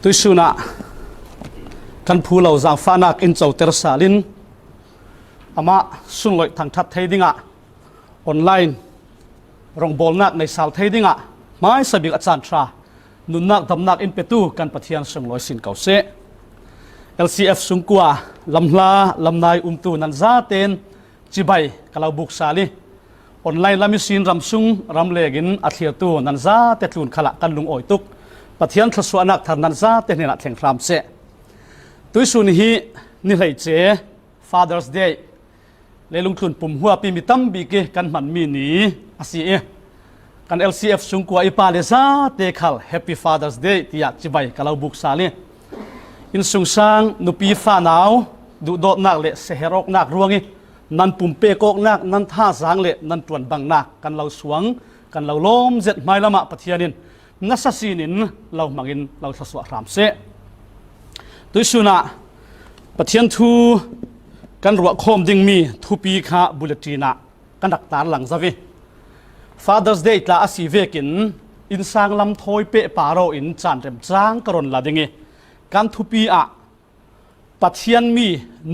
ตุยสุนะกันผู้เราจางฟ้านักอินเจ้าเตอร์ซาลินอามาสุนลอยทางทัดเทดิ้งออนไลน์รองบอลนักในสาวเทดิ้งไม่สบิกอาจารย์ทรานุนนักดำนักอินเปตูกันปะเทียนส่งลอยสินเก่าเส LCF สุงกัวลำลาลำนายตูนันซาเตนจิบายกล่าวบุกซาลีออนไลน์ลามิสินรำซุงรำเลกินอัธยตูนันซาเตตุนขลักกันลุงอ้อยตุกปะเทียนทศวรรษทางนันซาเตเนนักแข่งครามเสตุยสุนฮีนิเลยเจ Father's Day เลลุงทุนปุ่มหัวปีมิตัมบีเกกันมันมีนีอาศัยกัน LCF สุงกัวอิปาเลซาเตคัล Happy Father's Day ที่อยากจิบายกล่าวบุกซาลีอินสุงสังนุปีฟ้าหนาวดูโดดนักเละเสหรอกนักรวงนันปุ่มเปกอกนักนันท่าสางเละนันตวนบังนักกันเราสวงกันเราล้มเจ็ดไม้ละมะปะเทียนินนัสซีนินเรามังินเราทศวรรษเสตุสุนะปะเทียนทูกันรัวโคมดิ่งมีทุปีขาบุลตีนะกันดักตาหลังซะวิ Father's Day ตาอาศิเวกินอินสังลำทอยเปะปาเราอินจานเต็มจางกรนละดิ่งการทุปีปัทยันมี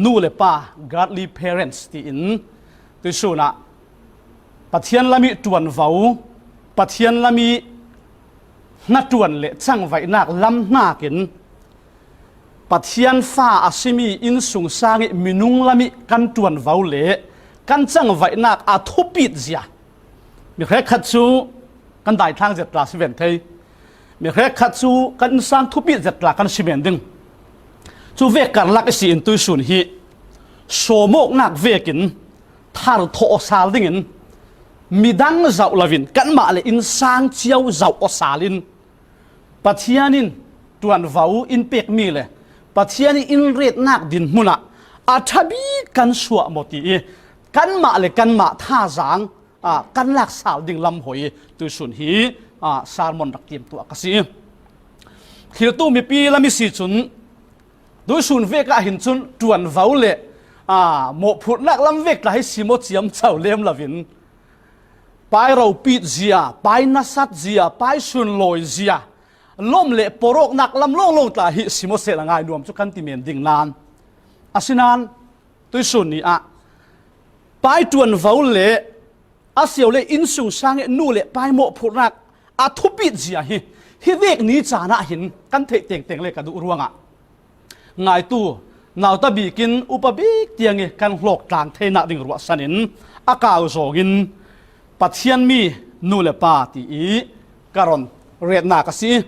นูเลปา godly parents ที่อินตุสุนะปัทยันละมีตวนเฝ้าปัทยันละมีนัดตวนเละจังไว้นักลำนากินปัทยันฟ้าอาศิมีอินสุงสางมินุงละมีกันตวนเฝ้าเละกันจังไว้นักอาทุปิดเสียมีใครขัดสู้กันได้ทางเจ็ดลาสิเวนเทยมีใครขัดสู้กันสร้างทุปิดเจ็ดลากันสิเวนดึงจูเวกันลักสินตุยสุนฮีโสมกนักเวกินทาร์โทอสาลดิ่งมีดังเจ้าลาวินกันมาเลยอินสร้างเจียวเจ้าอสาลินปัทยานินตัวนวาวอินเปกมีเลยปัทยานิอินเรดนักดินมุนะอาทบีกันสวมตีกันมาเลยกันมาท่าจางกันลักสาวดิ่งลำหอยตุยสุนฮีซาลมอนรักเตรียมตัวกษีขีดตู้มีปีละมีสีจุนดูสุนเวกหินจุนจวนเฝ้าเละหมกผุดนักลำเวกให้สิโมเจียมเจ้าเลี้ยมละวินไปเราปิดเสียไปนัสัตเสียไปสุนลอยเสียล้มเละปรกนักลำลงตาหิสิโมเสละไงรวมจุกันติเมียนดิ่งนานอาศินานตุยสุนนี่ไปจวนเฝ้าเละอาเสียวเละอินสุงสางนู่เละไปหมกผุดนักทุปิดเสียฮิเวกนี้จานะหินกันเตงเลยกระดูรวงngaitu nau ta bikin upabik tiang kan hlok tlang theina ding ruwa sanin akaw zogin Pathianmi Nulepa ti karon redna kasi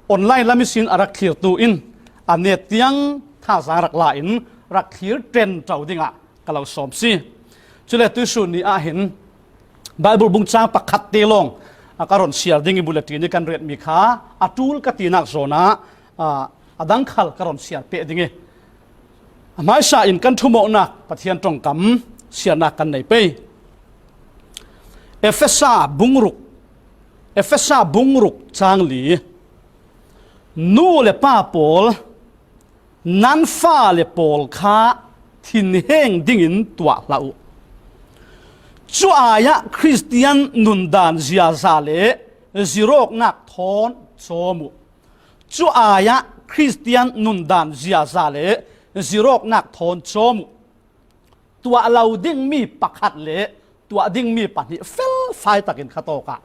online lamisin arak thir tu in anet tiang tha sang rak la in rak thir trend chaw dinga kalau som si chule tu sun ni a hin bible bung chang pakhat te long karon share ding bulletin ni kan red mi kha atul katinak zona adang khal karon siar pe dinge amai sa in kan thumo na pathian tong kam siar na kan nei pe efesa bungruk changli nu le pa pol nan fa le pol kha thin heng dingin tua lau chu aya christian nundan zia zale zirok nak thon chomu chu aya Christian nundan zia zale zirok nak thon chom tua lau ding mi pakhat le tua ding mi pani fel fai takin khatoka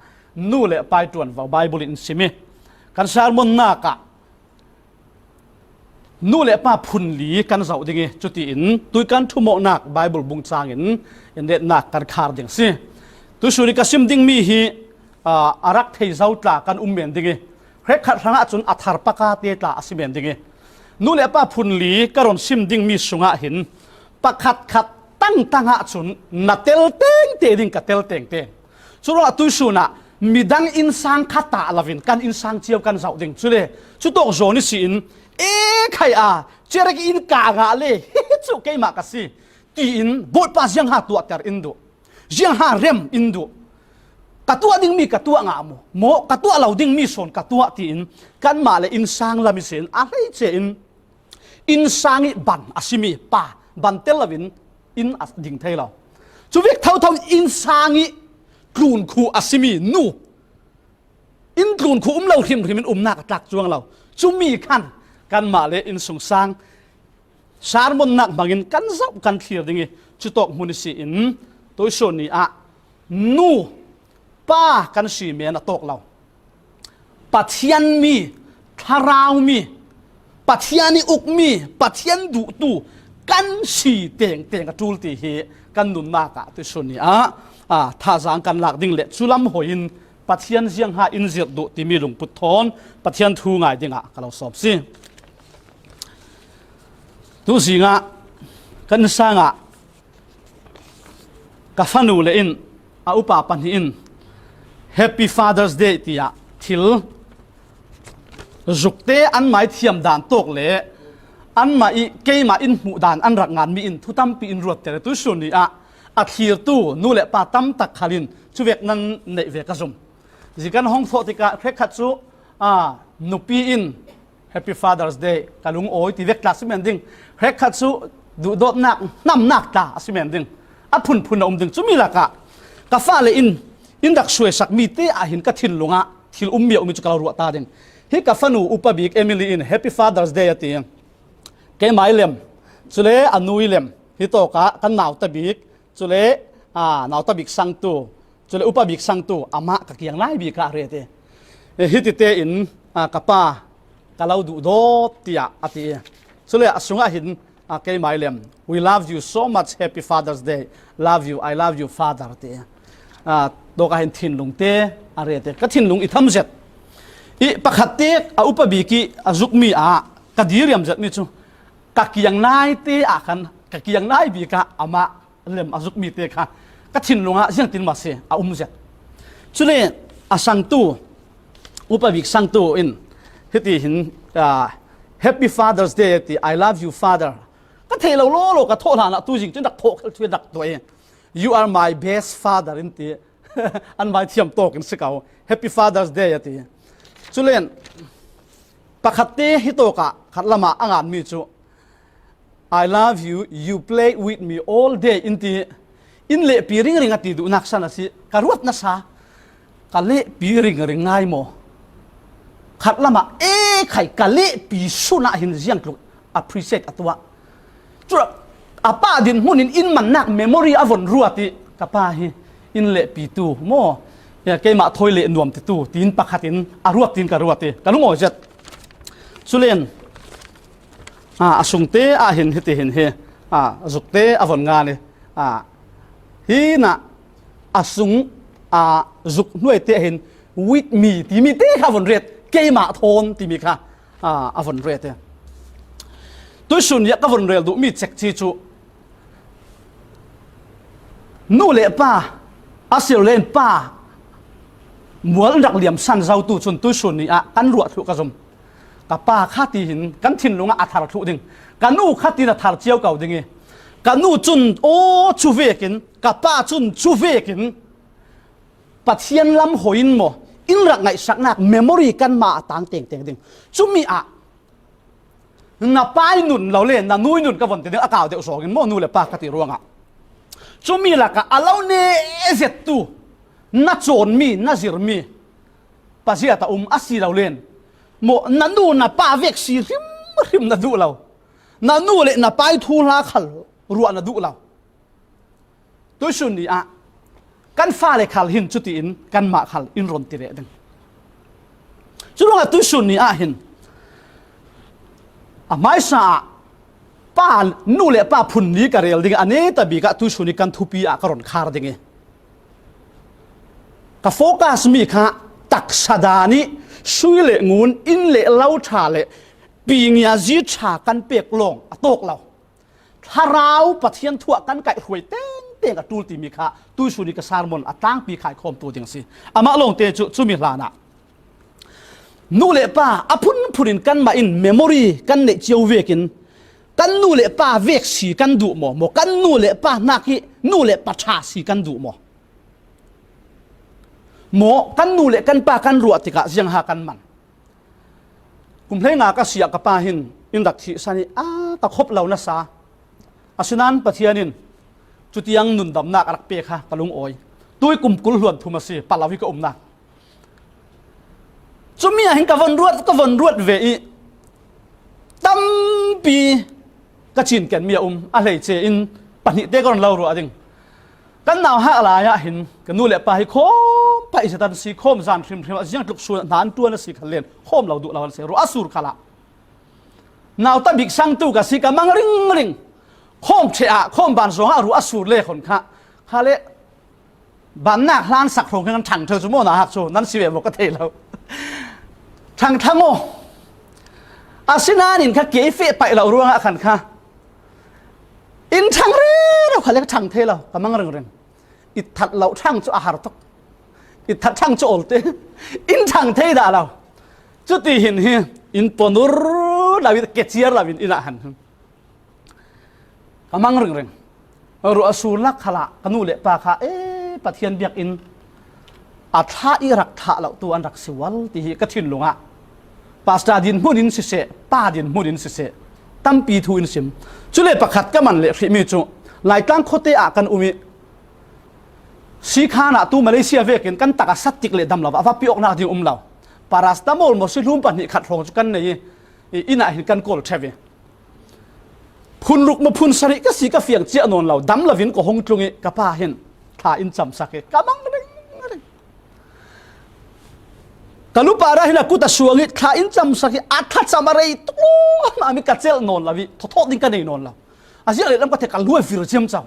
nu le pai tuan vào bible in simi kan salmon naka nu le pa phun li kan zau dingi chuti in tui kan thumo nak bible bung chang in det nak kan khar ding si tu suri kasim ding mi hi arak thei zau tla kan men dingiเรื่องขัดรั้งจนอัฐารปกาเตตาอสิเบนดิงนู่นแหละป้าพุนลีกรอนซิมดิงมีสุงะหินปะขัดตั้งจนนัดเตลเตงเตดิงกับเตลเตงสุดว่าตุสุนะมีดังอินสังขัดตาลาวินกันอินสังเจียวกันเสาดิงสุดเลยสุดโตโจนิสินใครเจริญอินกางะเลยสุดเกี่ยมากสิตีอินบทภาษยังหาตัวเตอร์อินดูยังหาเร็มอินดูkatua ding mi katua ngamu mo katua lau ding mi son katua tin kan ma le insang la mi sen a hei che in sangi ban asimi pa ban telavin in as ding thailo chu vek thau insangi klun khu asimi nu in klun khu lau hrim nak tlak chuang lau chu mi khan กันมาเลอินสงสางสารมนนักบางอินกันซับกันเทียดิ้งจุดตกมุนิสิอินตัวส่วนนี้นูป้ากันสีเมียนตกเราปัทยันมีทาราวมีปัทยานิอุกมีปัทยันดุตูกันสีเตียงกับจูลตีเฮกันนุนมากตัวส่วนนี้ท่าจางกันหลักดิ้งเล็ดสุลัมหอยนปัทยันเสียงหาอินเสียดุที่มีหลวงพุทธนปัทยันทูง่ายดิ้งก็เราสอบสิตัวสิ่งกันสร้างกับฟันูเลอินอุปปันหิน Happy Father's Day ที่ทิลจุกเตอันหมายเทียมด่านตกเละอันหมายเกยมาอินหมู่ด่านอันรักงานมีอินทุตัมปีอินรวดแต่ตัวส่วนนี้อาทิตย์ตู้นู่นแหละป้าตั้มตักขลินช่วยเวกนั้นในเวกกระซุ่มจิกันห้องโฟติกาเครคัตซูนุปีอิน Happy Father's Day กะลุงโอยที่เวกคลาสเมนดิ้งเครคัตซูดูโดดนักน้ำหนักตาสเมนดิ้งพุ่นดิ้งจุมีละกะฟ้าเลยอินดักช่วยสักมีเตะหินกะทินลงทิลเมียจุกเรารัวตาดิ้งฮิกะฟันูอุปบิกเอมิลีอิน Happy Father's Day ตีเกมไม้เล่มจุเลอนุยเล่มฮิโตกะกันหนาวตะบิกจุเลหนาวตะบิกสังตูจุเลอุปบิกสังตูอามะกะเกียงไล่บิกะเรเตฮิติเตอินกะป้ากะเราดูโดตีอติจุเลอสุงะหินเกมไม้เล่ม We love you so much Happy Father's Day Love you I love you Father เตโดกะเห็นทินลุงเตอเรเตกะทินลุงอิทำเสร็จปะขัดเตกอุปบิกิจุกมีกะดีเรียมเสร็จมิจูกะเกียงนายเตะกันกะเกียงนายบีกะอามาเล่มจุกมีเตะค่ะกะทินลงเสียงตินมาเสเสร็จจุเลสังตูอุปบิกสังตูอินเฮติหินHappy Father's Day ติ I love you Father กะเทเราโลกะโทษหานะตู้จริงจนดักโทษช่วยดักตัวเอง You are my best father อินติอันหมายเทียมโตกันสิเก่า Happy Father's Day ติจุเลนปะขัดเตฮิโตกะขัดละมาอ่านมีจู I love you you play with me all day อินเละปีริงติดูนักสันสิการวดนะซากะเละปีริงง่ายโมขัดละมาไข่กะเละปีสุนัขหินเสียงกลุ appreciate ตัวจุดป้าดินหุ่นอินมันนัก memory อวนรัวติกับป้าฮิอินเละปีตูโมเกมาถอยเละนวมติตูตีนปะขัดินรวดตีนกะรวดติกะลุงโอเจ็ดสุเลนสุงเตเห็นเห็นจุกเตวนงานเลยฮีน่ะสุงจุกหน่วยเตเห็นวิทมีที่มีเตะวนเรียดเกมาทนที่มีค่ะวนเรียดตัวสุนยักวนเรียดดูมีเจ็กจีจูนู่เละป้าเสียวเลนป้ามัวดักเหลี่ยมสั้นเจ้าตู้ชนตู้ส่วนนี้กันรัวถูกกระสมกับป้าข้าตีหินกันทิ้งลงทารถูกดิ่งกันนู่ข้าตีน่ะทารเจียวเก่าดิ่งกันนู่จุนโอ้ชูเวกินกับป้าจุนชูเวกินปัทยันลำหอยนโมอินรักไงสักนักเมมโมรีกันมาต่างเต่งดิ่งจุมีน่ะป้ายหนุนเราเล่นน่ะนุ้ยหนุนกับวันเดียวอากาศเดียวสองกินโมนู่เลยป้ากติรวงจุมีละกะอาเลาเนเซตูน่าโจนมีน่าจิรมีภาษาตาอาศิเราเล่นโมนันดูน่ะป้าเวกซีริมน่าดูเรานันดูเลยน่ะป้ายทูลาขัลรัวน่าดูเราตัวชุนนี้กันฟ้าเลยขัลหินจุดอินกันมาขัลอินรอนติเรดึงจุดว่าตัวชุนนี้หินไม่ใช่ป้านู่เลยป้าพุ่นนี้กันเรียลดิ่งอันนี้แต่บีกตัวชุนนี้กันทุปีกระรอนคาร์ดิ่งก็โฟกัสมีค่ะตักสดานี้ช่วยเละงูนอินเละเล่าชาเละปีเงียจีชากันเปียกลงตกเราถ้าเราปะเทียนทั่วกันไก่หวยเต้งกับตูตีมีค่ะตู้ชุนี้ก็สารมนตั้งปีขายคอมตัวจังสิมาลงเตจุมีลานะนู่เละป้าพุ่นกันมาอินเมมโมรีกันเละเจียวเวกินกันนู่เละป้าเวกสีกันดูหมอกันนู่เละป้านักนู่เละป้าชาสีกันดูหมอกันนู่เละกันป้ากันรัวติกะเสียงหากันมันกุมเพลงก็เสียกับป้าหินอินดักที่สันนี่ตะคบเรานะซาสุนันปะเทียนินจุดยังนุนดำนักรักเปียค่ะตะลุงโอยตัวกุมกุลหวนทุมาสีปะลาวิกอมนักจุมีเห็นกับวันรวดเวอี ตั้มปีกระชินกันเมียอะไรเจอินปนิเตก่อนเรารู้จริงกันหนาวฮะอะไรอะเห็นกันนู่นแหละไปโคมไปอิสตันสีโคมจานครีมยังลุกส่วนนานตัวนั่นสีขันเลนโคมเราดูเราเสียรู้อสูรขละหนาวตะบิกสังตู้กับสีกำมังริงโคมเชะโคมบานสองรู้อสูรเล่คนค่ะฮะเล่บานนักล้านสักโครงกันถังเธอสมมตินะฮักโซนั่นสิเวบอกก็เทเราถังทั้งโมอาศินานินค่ะเกี่ยเฟไปเรารู้ว่าขันค่ะอินทังเร่เราเขาเรียกทังเทเรากำมังเรื่องอิทัดเราทังจะอาหารตกอิทัดทังจะโอลเตอินทังเทด่าเราจุดที่เห็นเฮอินปนุร์ลาวิเกจียร์ลาวินอินาหันกำมังเรื่องรู้อสูรลักขละกนูเละปาค่ะปะเทียนเบียกอินอาท่าอิรักท่าเราตัวอันรักสิวัลที่กระถิ่นลงอ่ะปาสตาดินมุดินสิเสป้าดินมุดินสิเสตั้มปีทูอินซิมจุเลประคัดก็มันเละฟิมิจูหลายตั้งโคเตอากันอุมิสีขานะตัวมาเลเซียเวกินกันตักสัตติกเละดำเราว่าปีออกนาดิเราปาราสตามอลมอสิลุมปันนี่ขัดรองจุกันในอินาหินกันโกลเทวีพุนลุกมาพุนสริก็สีก็เฟียงเจ้านนเราดำละวินก็หงตรงนี้กับป้าเห็นท่าอินจำสักกำมังเรื่องกลุปาระหินะกุตสวงิท่าอินจำสักอัฐจำอะไรตัวมามีกัดเจลนนละวิทอดดิ้งกันในนนเราอาเจียเลยลำก็เทกันลุ้ยฟิลเจียมเจ้า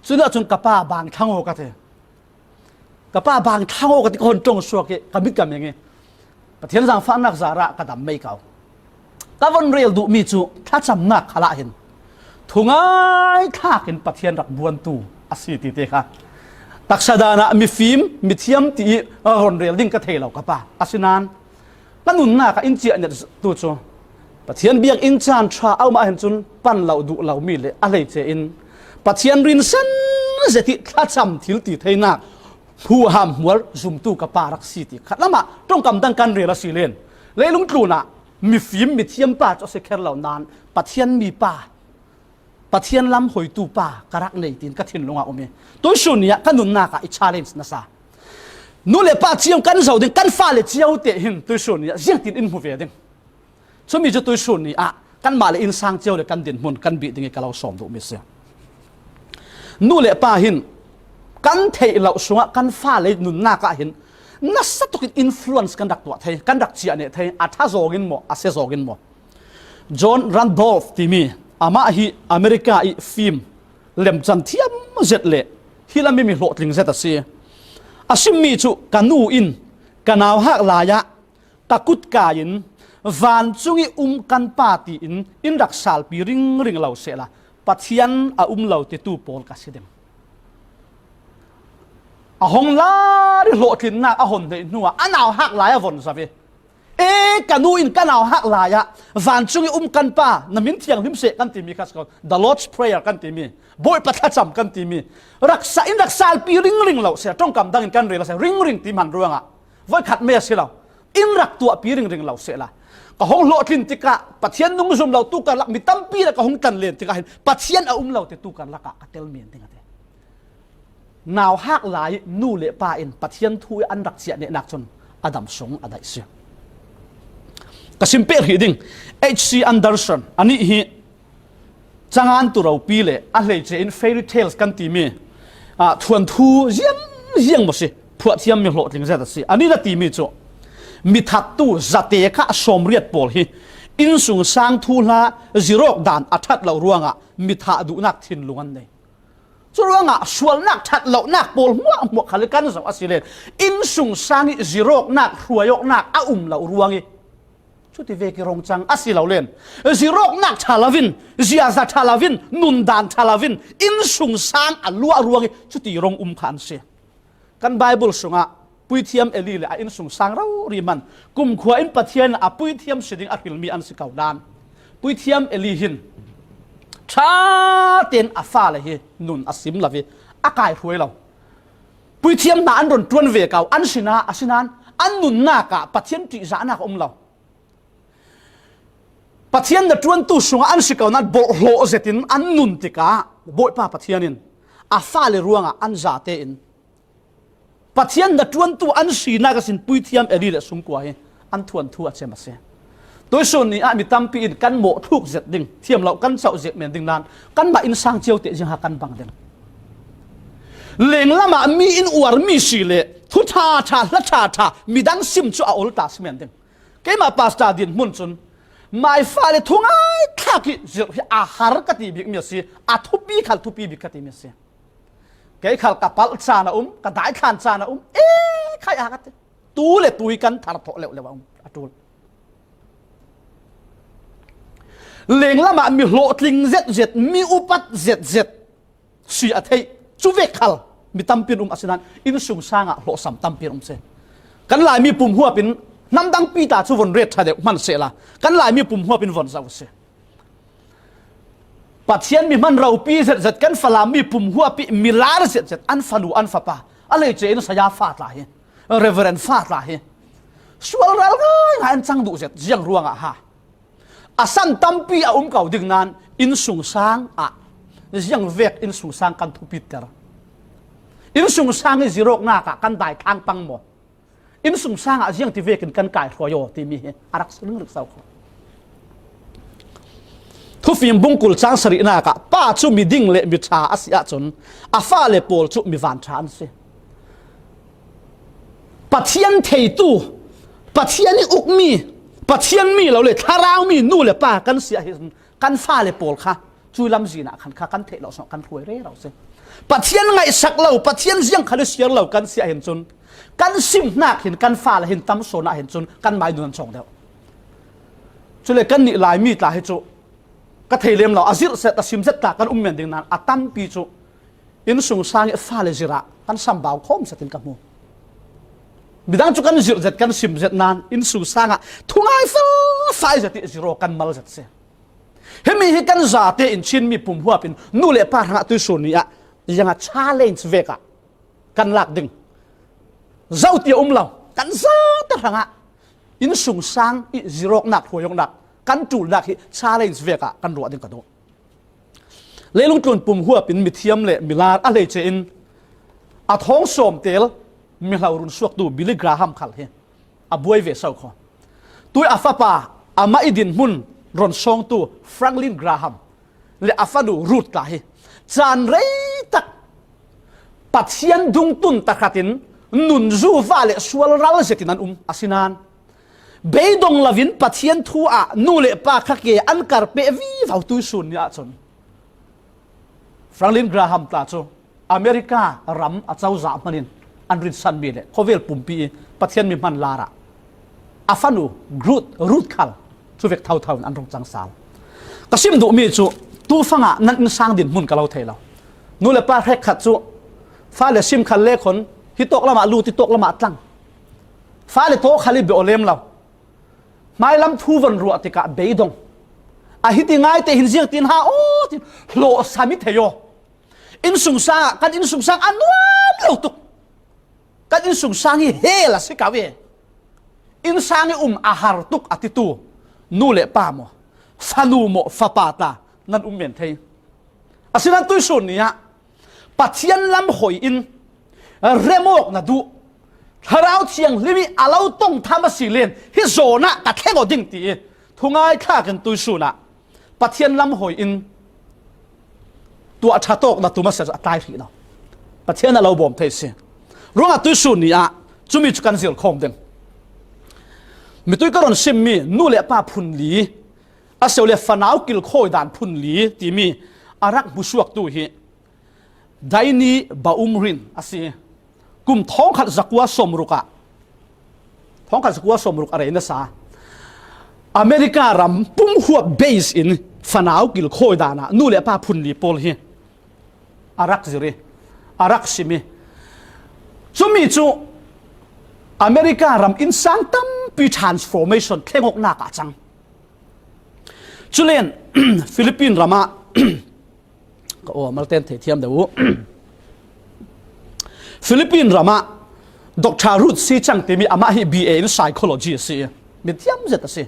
สุดท้ายจนกับป้าบางทั้งโอกาสเถกับป้าบางทั้งโอกาสที่คนจงสวกกับมิกันอย่างงี้ประเทศสังฟังนักสาระกระดำไม่เก่าก็วันเรียลดูมีจูถ้าจำนักขละเห็นถุงไอ้ข้าเห็นประเทศรักบวนตูอาศัยตีเตะค่ะตักษดานะมีฟิล์มมีเทียมตีวันเรียลดิ้งกระเทเรากับป้าอาศินานนั่นนุ่นน่ะกับอินเจียเนี่ยตัวจูประเทศเบียงอินจานชาเอามาเห็นจุนปั้นเราดูเรามีเลยอะไรเจอินประเทศรินสันเจติถ้าจำทิลตีtheinakผู้ห้ามหัวซุ่มตู้กับป้ารักสีติขัดละมาตรงกำดังกันเรียลสีเลนเลยลุงตรูน่ะมีฟิล์มมีเทียมป้าจะเสกเหล่านั้นประเทศมีป้าประเทศลำหอยตูป้ากระรักในตีนกระถิ่นลงอ่ะอมีตัวส่วนนี้กันนุ่นนักอีชาเลนส์นะซะนู่นเลยป้าเจียงกันเสาดึงกันฟ้าเลยเจียวเตะหินตัวส่วนนี้ยังติดอินหัวเวดึงสมัยจะตัวส่วนนี้กันมาเลยอินสังเจียวเลยกันเด่นมุนกันบีดึงให้กับเราสอมดูมิเสียนู่นเลยป้าหินกันเทเราสวะกันฟ้าเลยนุ่นนักหินนัสตุกินอินฟลูเอนซ์กันดักตัวเทกันดักเจียเนี่ยเทอัฐาโจกินโมอาเซโจกินโมจอห์นรันดอลฟ์ที่มีอามาฮีอเมริกาอีฟิล์มเล่มจันเทียมเจ็ดเล่ฮิลาไม่มีโหลดลิงเซตัสเซียอาชิมีจุกันนูอินกันเอาหักลายะตะกุดกายินวันจุงอีกันปาตีอินรักษาปีริงเหล่าเสละปัทยันเหล่าเตตูโพลกัสเดมหงลาดิโหลดลินนักหนเดนัวอันเอาหักลายวนซะเวกันนูอินกันเอาหักลายะวันจุงอีกันปานามินเทียงหิมเสกันตีมีคัสกอน The Lord's Prayer กันตีมีบอยปัทจำกันตีมีรักษาปีริงเหล่าเสตรงกำดังกันเรียลเสริงตีมันเรื่องไว้ขัดเมียสิเราอินรักตัวปีริงเหล่าเสละก็หงโลทินติกะปัทยันนุ่งซุ่มเราตู้กันลักมีตั้มปีแล้วก็หงกันเลียนติกะเห็นปัทยันเราเตตู้กันลักกะเตลเมียนติกะเตนาวหักลายนู่เละป้าอินปัทยันทุยอันรักเสียเนี่ยนักจนอดัมสงอดัยเสียก็สิมเปิลฮีดิ้ง H.C. Anderson อันนี้ฮีจังอันตัวเราปีเลยอะไรเจน fairy tales กันตีมีทวนทูยังบ่สิพวกที่ยังมีโหลดลิงเซตัสสิอันนี้ละตีมีโจมีทัดตู้zatenข้าสมเรียดปอลฮีอินสุงสังทูลาจิโรกดานอัฐเรารวงมีทัดดูนักทินลวนเลยส่วนส่วนนักทัดเรานักปอลหมวกขันกันสาวสิเลนอินสุงสังจิโรกนักหัวยกนักเรารวงชุดที่เวกิรงจังอาศิเราเล่นจิโรกนักทาลาวินจิอาซาทาลาวินนุนดานทาลาวินอินสุงสังลัวรวงชุดที่รงขันเสียกันไบเบิลสุงปุยเทียมเอลีเลยอินสุงสังเรารีมันกุมขวาอินปะเทียนปุยเทียมสิงอักิลมีอันสิเกาดานปุยเทียมเอลีหินชาเตียนอาฟาเลยนุนอาซิมลาวิอากายรวยเราปุยเทียมนาอันรนตวนเวกเอาอันสินาอาศินานอันนุนนากะปะเทียนติจานักเราปะเทียนเดตรวนตู้สุงอันสิเกานัดโบโลเซตินอันนุนติกาโบยป้าปะเทียนินอาฟาเลยรวงอันซาเตอินปะเทียนเดตรวนตู้อันสีนักสินปุยเทียมเอลีเลสุมกว่าอันทวนทัวเชมาเซ ตัวส่วนนี้มีตั้มปีนกันโมทุกเจ็ดดิ่งเทียมเรากันเสาเจ็ดเหมือนดิ่งนั้นกันบ่อินสร้างเจียวเตะจึงหากันบังเด่นเล่งละมามีอินอวดมีสีเล่ทุชาชาละชามีดังซิมชัวอุลตาสเหมือนดิ่งเกี่ยมาปาสตาดินมุนจุนไม่ฟ้าเลยทุ่งไอ้ข้ากิจอาหารกติบิกมีสิอาทุบีขัลทุบีบิกติมีสิเกี่ยขัลกับปัลชานะกระได้ขันชานะใครอากัดตูเล่ตุยกันทารโตเล่เลวอาตูเล่งละมามีโหลดลิงเจ็ดมีอุปัตเจ็ดสีอาทิจูเวกขัลมีตั้มปีนอาศินันอินสุงสางะโหลสัมตั้มปีนเสกันหลายมีปุ่มหัวเป็นน้ำดังปีตาชูวนเรียดชาเดมันเสละกันหลายมีปุ่มหัวเป็นวันเสาร์เสปัจเจียนมีมันเราปีเสร็จกันฝรั่งมีปุ่มหัวปีมีลาร์เสร็จอันฟันูอันฟ้าป่าอะไรเจนสยามฟาดลายเรเวอเรนฟาดลายส่วนเราไงอันจังดูเสร็จยังรัวงะฮะอาสันตั้มปีอาเก่าดึงนั้นอินสุงสางยังเวกอินสุงสางกันทุปิตระอินสุงสางนี่จิโรกหน้ากะกันได้ทางปังหมดอินสุงสางยังที่เวกินกันไก่ทัวโยที่มีอารักษาเรื่องรึกษาทุฟิมบุงกุลจางสรินากะป้าจุมีดิ่งเละมีชาอาศิอาจนอาฟ้าเละโปลจุมีวันชานสิปัทยันเทตูปัทยันนี่อุกมีปัทยันมีเราเลยทาราวมีนู่นเลยป้ากันเสียเห็นกันฟ้าเละโปลค่ะจุยลำจีน่ะขันข้ากันเทเราสองกันถวยเร่เราสิปัทยันไงสักเราปัทยันยังขันเสียเรากันเสียเห็นจนกันซิมนักเห็นกันฟ้าเห็นตั้มโซน่ะเห็นจนกันไม่ดูนั่นส่งเดียวจุเลยกันนี่ลายมีดลายให้จุก็เทเลมเราอาศิรเสตซิมเสตตากันเหมือนดิ่งนั้นอาตั้มปีจุอินสุงสางฟ้าเลยจิระกันสัมบ่าวคมเสตินกับมูบิดังจุกันจิรเสตกันซิมเสตนั้นอินสุงสางทุ่งไอ้ฟ้าเสติจิโรกันมาลเสตเสเฮมีให้กันซาเตอินชินมีปุ่มหัวเป็นนู่นเลยป้าหาตัวส่วนนี้ยังชาเลนจ์เวกกันหลักดึงเจ้าเตียเรากันซาตระหะอินสุงสางอิจิโรกหนักหัวยงหนักกันจูหนักที่ชาเลนจ์เวกกันรัวดึงกระโดดเลี้ยงตุนปุ่มหัวเป็นมิเทียมเละมิลาอะไรเจนอาท้องสมเตลมีเรารุนสวกดูบิลลี่กราฮัมขัลเฮอบวยเวสเอาขอตัวอาฟาปาอามาอิดินมุนรอนซองตัวแฟรงลินกราฮัมและอาฟาดูรูดตาเฮจานเรตักปัจเจียนดุงตุนตะขัดินนุนจูฟ้าเลสวลราลเจตินันอาศินานเบยดงลาวินปัจเจียนทัวนูเลปาคักเกอันการเปวีฟาวตุยสุนยาจนแฟรงลินกราฮัมตาโจอเมริการำอาเจ้าจามันินอันริสันบีเลโคเวลปุ่มปีปัจเจียนมีมันลาระอาฟานูรูดคัลชูเวกเท่าอันรงจังสาวกสิมดูมีจูตูฟังนั่นสร้างดินมุนกับเราเทเรานูเลปาเรกขัดจูฟ้าเลซิมคันเล่คนที่ตกละมาลูที่ตกละมาตั้งฟ้าเลโตขัลิเบอเลมเราไม่ลำทูวันรัวติกะเบยดงอาฮิติง่ายแต่หินเสียงตินหาโอ้ติโลสามิเทโยอินสุงซากันอินสุงซางอันนู้นเราตุกกันอินสุงซางีเฮล่ะสิกาเวอินซางีอาหารตุกอติตูนูเลปามฟานูโมฟาปาตานั่นเมียนเทยอาศินันตุยสุนเนี่ยปัจเจียนลำหอยอินเรโมกนะดูถ้าเราเชียงลิมิอาเราต้องทำสิ่งเล่นฮิโซนะกัดแค่กอดิ่งตีทุ่งไอ้ข้ากันตุยสุนะปัจเจียนลำหอยอินตัวชาโตกนะตัวมาเสียตายผีเราปัจเจียนเราบ่มเทสิรู้ว่าตุยสุนี่จุมีจุกันเสียคงเด่นมีตุยก็รอนซิมมีนู่เลป้าพุนลีอาเซลเลฟนาวกิลโคยดานพุนลีที่มีอารักบุษวกตุยไดนีบาอุมรินอาศัยกุมท้องขัดสักว่าสมรุกะท้องขัดสักว่าสมรุกอะไรนะสาอเมริการำปุ่มหัวเบสอินฟนาวกิลโคยดานะนู่เลป้าพุนลีโพลเฮอารักซิริอารักซิมีจุมีจูอเมริการำอินสังตั้มปี transformation เคงกหน้ากาจังจุเลียนฟิลิปปินส์รามาก็โอ้มาเต้นเทียมเดี๋ยวฟิลิปปินส์รามาดร.รูทซีจังที่มีอามาฮิ BA in psychology สิมีเทียมเสร็จสิ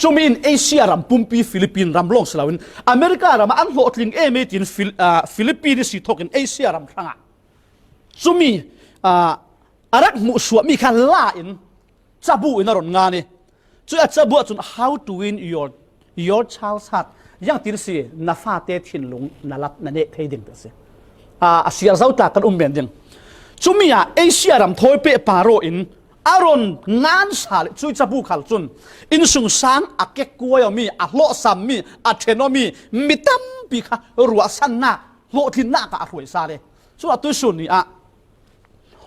จุมีนเอเชียรำปุ่มปีฟิลิปปินส์รำลงสลาวินอเมริการำอันโหดลิงเมตินฟิลิปปินส์สิทกินเอเชียรำครั้งจุมีอารักมุสวมีคันล่าอินจับบุอินารอนงานี่ ช่วยอาจจะบอกจน how to win your child's heart ยังติดสินาฟาเตทินลุงนาลับนั่นเองเทดิ่งตัวสิเสียเจ้าตากันเบียนดิ่งจุมีเอเชียรำถอยเปปาโรอินอารอนงานสาลช่วยจะบุกขัลจุนอินสุงสังอักเกกวยมีอัลโลซัมมีอัเทโนมีมิตัมปีค่ะรัวสันนาโลทินนากะรวยซาเลยช่วยตัวสุนีอ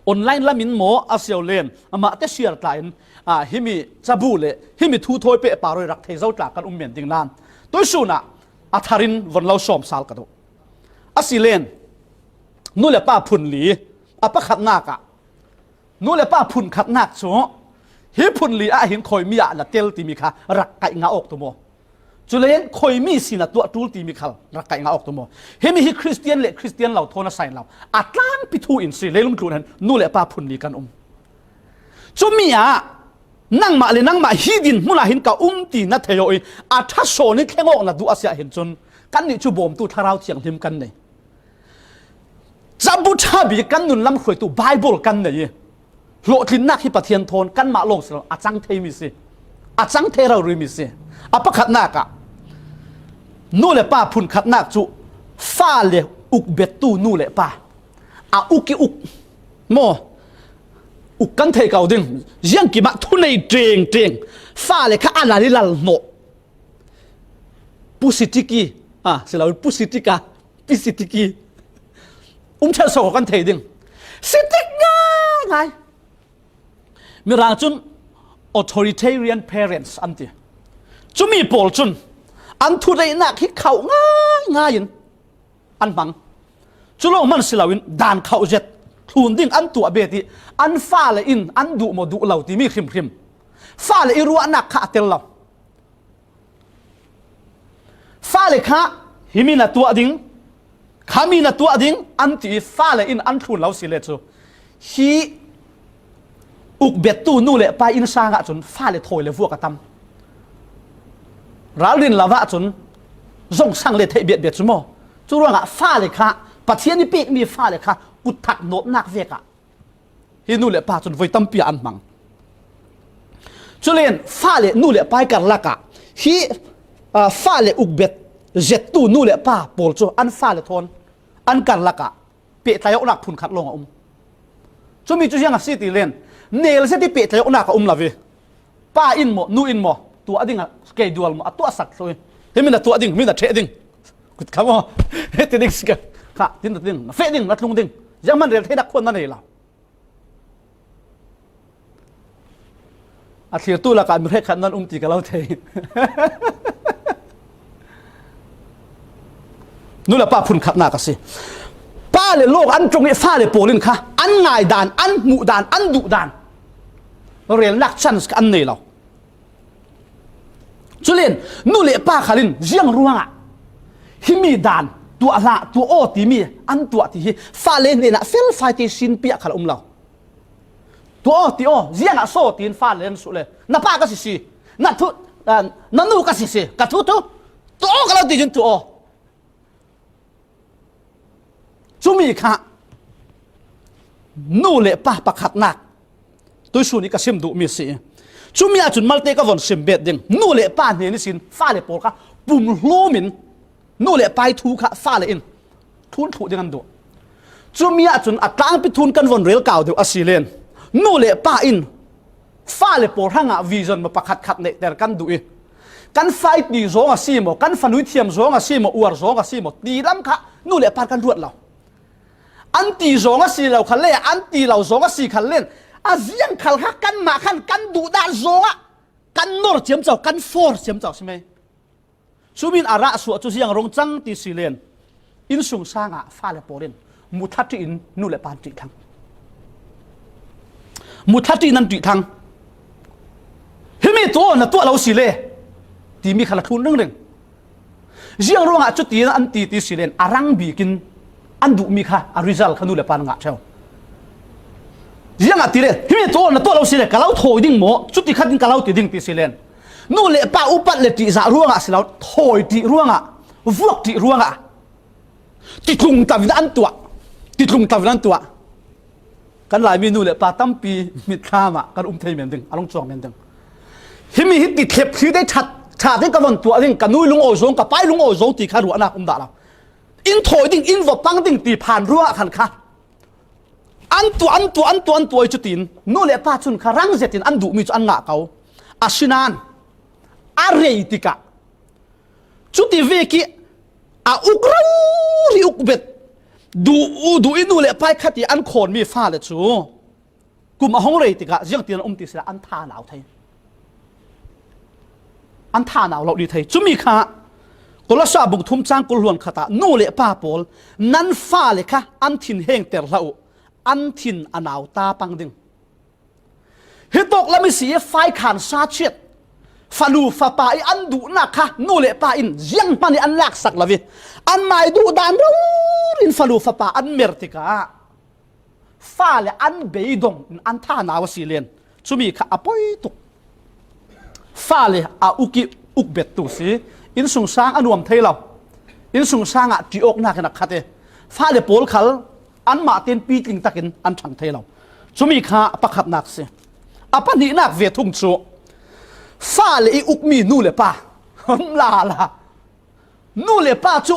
อนไลน์ละมินโมอาเซียเลนมาเตเชียร์ตายฮิมิจะบุเลฮิมิทูถอยเปปาโรรักเทเจ้าตากันเบียนดิ่งนั่นตัวสุนะอัธารินวันเราสอมสาลกันตัวอาศิเลนนู่นแหละป้าพุนหลีปะขัดนักนู่นแหละป้าพุนขัดนักชัวฮิพุนลีเห็นคอยมีละเตลตีมีค่ะรักไก่งาออกตัวโมจุเลนคอยมีสินะตัวตูลตีมีค่ะรักไก่งาออกตัวโมเห็นมีฮิคริสเตียนเละคริสเตียนเราโทนใส่เราอัตลางปิทูอินซีเลยลุงครูนั้นนู่นแหละป้าพุนลีกันจุมีนั่งมาเลยนั่งมาฮิดินมุลาหินกับตีนัทเทโยอิทัศโซนี่แค่งอกนะดูอาเซียเห็นจนกันนี่จูบมตูทาราวเทียงทิมกันเนี่ยจับบุชาบีกันนุนลำขวยตูไบเบิลกันเนี่ยโลทินนักฮิปเทียนโทนกันมาลงสิเราอาจังเทมิสิอาจังเทเราริมิสิปะขัดนักนู่นแหละป้าพุนขัดนักจูฟ้าเลยอุกเบ็ดตูนู่นแหละป้าอุกอุกโมอุกกันเทเก่าดึงยังกี่มาทุนในเจงฟ้าเลยข้าอะไรนี่ละโนปุสิติกีสิเราปุสิติกาปิสิติกีเชลโซกันเทดึงสิติกง่ายมีรางจุน authoritarian parents อันที่จุมีปอลจุนอันทุเรนักที่เขาง่ายอันบังจุลงมันสิลาวินด่านเขาเจ็ดทุนดิ้งอันตัวเบติอันฟ้าเลยอินอันดูโมดูเหล่าที่มีคิมฟ้าเลยรัวนักข้าเตลเราฟ้าเลยข้าหิมินาตัวดิ้งขามีนาตัวดิ้งอันที่ฟ้าเลยอินอันทุนเราสิเลจูฮีอุกเบ็ดตูนู่นเลยไปอินซางะจนฟ้าเลยถอยเลยพวกกระทำร้าลินละวะจนส่งสั่งเลยเทเบียดสมอจุดว่าฟ้าเลยค่ะปัจเจียนี่ปีกมีฟ้าเลยค่ะกุดถักโนดนักเวกะฮีนู่นเลยป้าจนไฟตั้มเปียอันมังจุเลียนฟ้าเลยนู่นเลยไปกันละกะฮีฟ้าเลยอุกเบ็ดเจ็ดตูนู่นเลยป้าปอลจูอันฟ้าเลยทนอันกันละกะเปียทายกนักพุนขัดลงจุมีจุยังสิติเลียนเนลเสติเปียทายกนักละวิป้าอินโมนู่อินโมตัวดิ่งสเกดูลโมตัวสักเลยเห็นมีแต่ตัวดิ่งมีแต่เทดิ่งกุดคำว่าเฮติดิ่งสเกค่ะดิ่งดิ่งเฟดิ่งนัดลงดิ่งยังมันเรียนเทนักคนนั่นเองเราอาทิตย์ตู้ละกันไม่ให้ขันนั้นตีกับเราเทนู่นแหละป้าพุนขัดหน้ากันสิป้าเลยโลกอันตรงนี้ฟ้าเลยโปลินค่ะอันง่ายด่านอันหมู่ด่านอันดุด่านเรียนลักชันส์กันนี่เราจุเลียนนู่นเลยป้าขาลินเจียงรัวงะฮิมีด่านตัวละตัวโอตีมีอันตัวที่ฟ้าเลยเนี่ยนะเฟลไฟที่สินเปียขัดเราตัวโอตีโอเจียงอะโซตีนฟ้าเลยสุดเลยน้าป้าก็สิน้าทุน้าหนูก็สิกระทุตัวโอก็เราตีจนตัวโอจุมีค่ะนู่นเลยป้าประคัดนักตัวสุนีก็ซิมดูมีสิจุมีอาจุนมาเตก็วันซิมเบ็ดดิ่งนู่นเลยป้าเนี่ยนี่สินฟ้าเลยโปค่ะปุ่มโลมินนู่นเลยไปทูค่ะฟ้าเลยอินทุนถูกยังดูจุมีอาจุนอัตราไปทุนกันวันเรียลเก่าเดี๋ยวอาศิเลนนู่นเลยป้าอินฟ้าเลยโปทั้งอ่ะวิจารณ์มาประคัดขัดเนี่ยแต่กันดูอีกันไฟตีโซงอ่ะซีโมกันฟันวิเทียมโซงอ่ะซีโมอวดโซงอ่ะซีโมตีล้ำค่ะนู่นเลยป้ากันรวดเราอันตีโซงอ่ะซีเราขันเล่อันตีเราโซงอ่ะซีขันเล่นอาเซียนขัลกันมาขันกันดูด้านโซงอ่ะกันนอร์เจียมเจ้ากันฟอร์เจียมเจ้าใช่ไหมสุบินอาระสวดจุเสียงรงจังตีสิเลนอินสุงสางอ่ะฟ้าเลยโปลินมุทัดที่อินนู่นเลยป้าตีทั้งมุทัดที่นั่นตีทั้งเฮ้ยมีตัวน่ะตัวเราสิเลตีมีขลักทุนเรื่องเสียงรงอ่ะจุดตีอันตีสิเลนอารังบีกินอันดูมีค่ะอาริซัลขนุเลปานงะเช่ายังอ่ะทีเดียวที่มีตัวน่ะตัวเราสิเลกะเราโถดิ้งหมอจุดที่ขัดดิ้งกะเราตีดิ้งตีสิเลนนู่นเลป้าอุปัตเลตีจะร่วงอ่ะสิเราโถตีร่วงอ่ะวกตีร่วงอ่ะติดถุงตาวินันตัวติดถุงตาวินันตัวกันหลายเมนูเลป้าตั้มปีมิดข้ามอ่ะกันเทยเหมือนดึงอารมณ์จวงเหมือนดึง ฮิมีฮิติเข็บที่ได้ชัดชาที่กำลังตัวดิ่งกันนุ้ยลุงโอโซงกับไปลุงโอโซงตีขารัวนักดาเราอินถอยดิ่งอินวับปังดิ่งตีผ่านรัวขันค่ะอันตัวจุดตินนู่นแหละป้าชุนขารังเสตินอันดุมีจุดอันงะเขาอาชินานอาเรติกะจุดที่เวกิอาอุกราริอุกเบ็ดดูอินู่นแหละป้าขัดอันโคนมีฟ้าเลยชูกุมห้องเรติกะยังตีนติสละอันท่าหนาวไทยอันท่าหนาวเราดีไทยจุมีค่ะกลาชาบุกทุ่มจ้างกลหวนขตานู่นแหละป้าปอลนั้นฟ้าเลยค่ะอันทินเฮงเตอร์เราอันทินอนาวตาปังดึงฮิตกละมิสีไฟขานซาเชิดฟาลูฟาปาอันดูนักค่ะนู่นแหละป้าอินยังปันอันลักสักละวิอันไม่ดูดานรูอินฟาลูฟาปาอันเมรติกาฟ้าเลยอันเบยดงอันท่านาวสิเลนจุมีค่ะอปอยตุกฟ้าเลยอาอุกิอุกเบ็ดตุสีอินสุงสร้างอนุมเทเราอินสุงสร้างจีอกนักนักขัดฟ้าเลยโพลขัลอันมาเตียนปีกลิงตะกินอันฉันเทเราจุมีค่ะประคับนักสิอปนินักเวทุงจูฟ้าเลยอุกมีนู่นเลยป้าลานู่นเลยป้าจู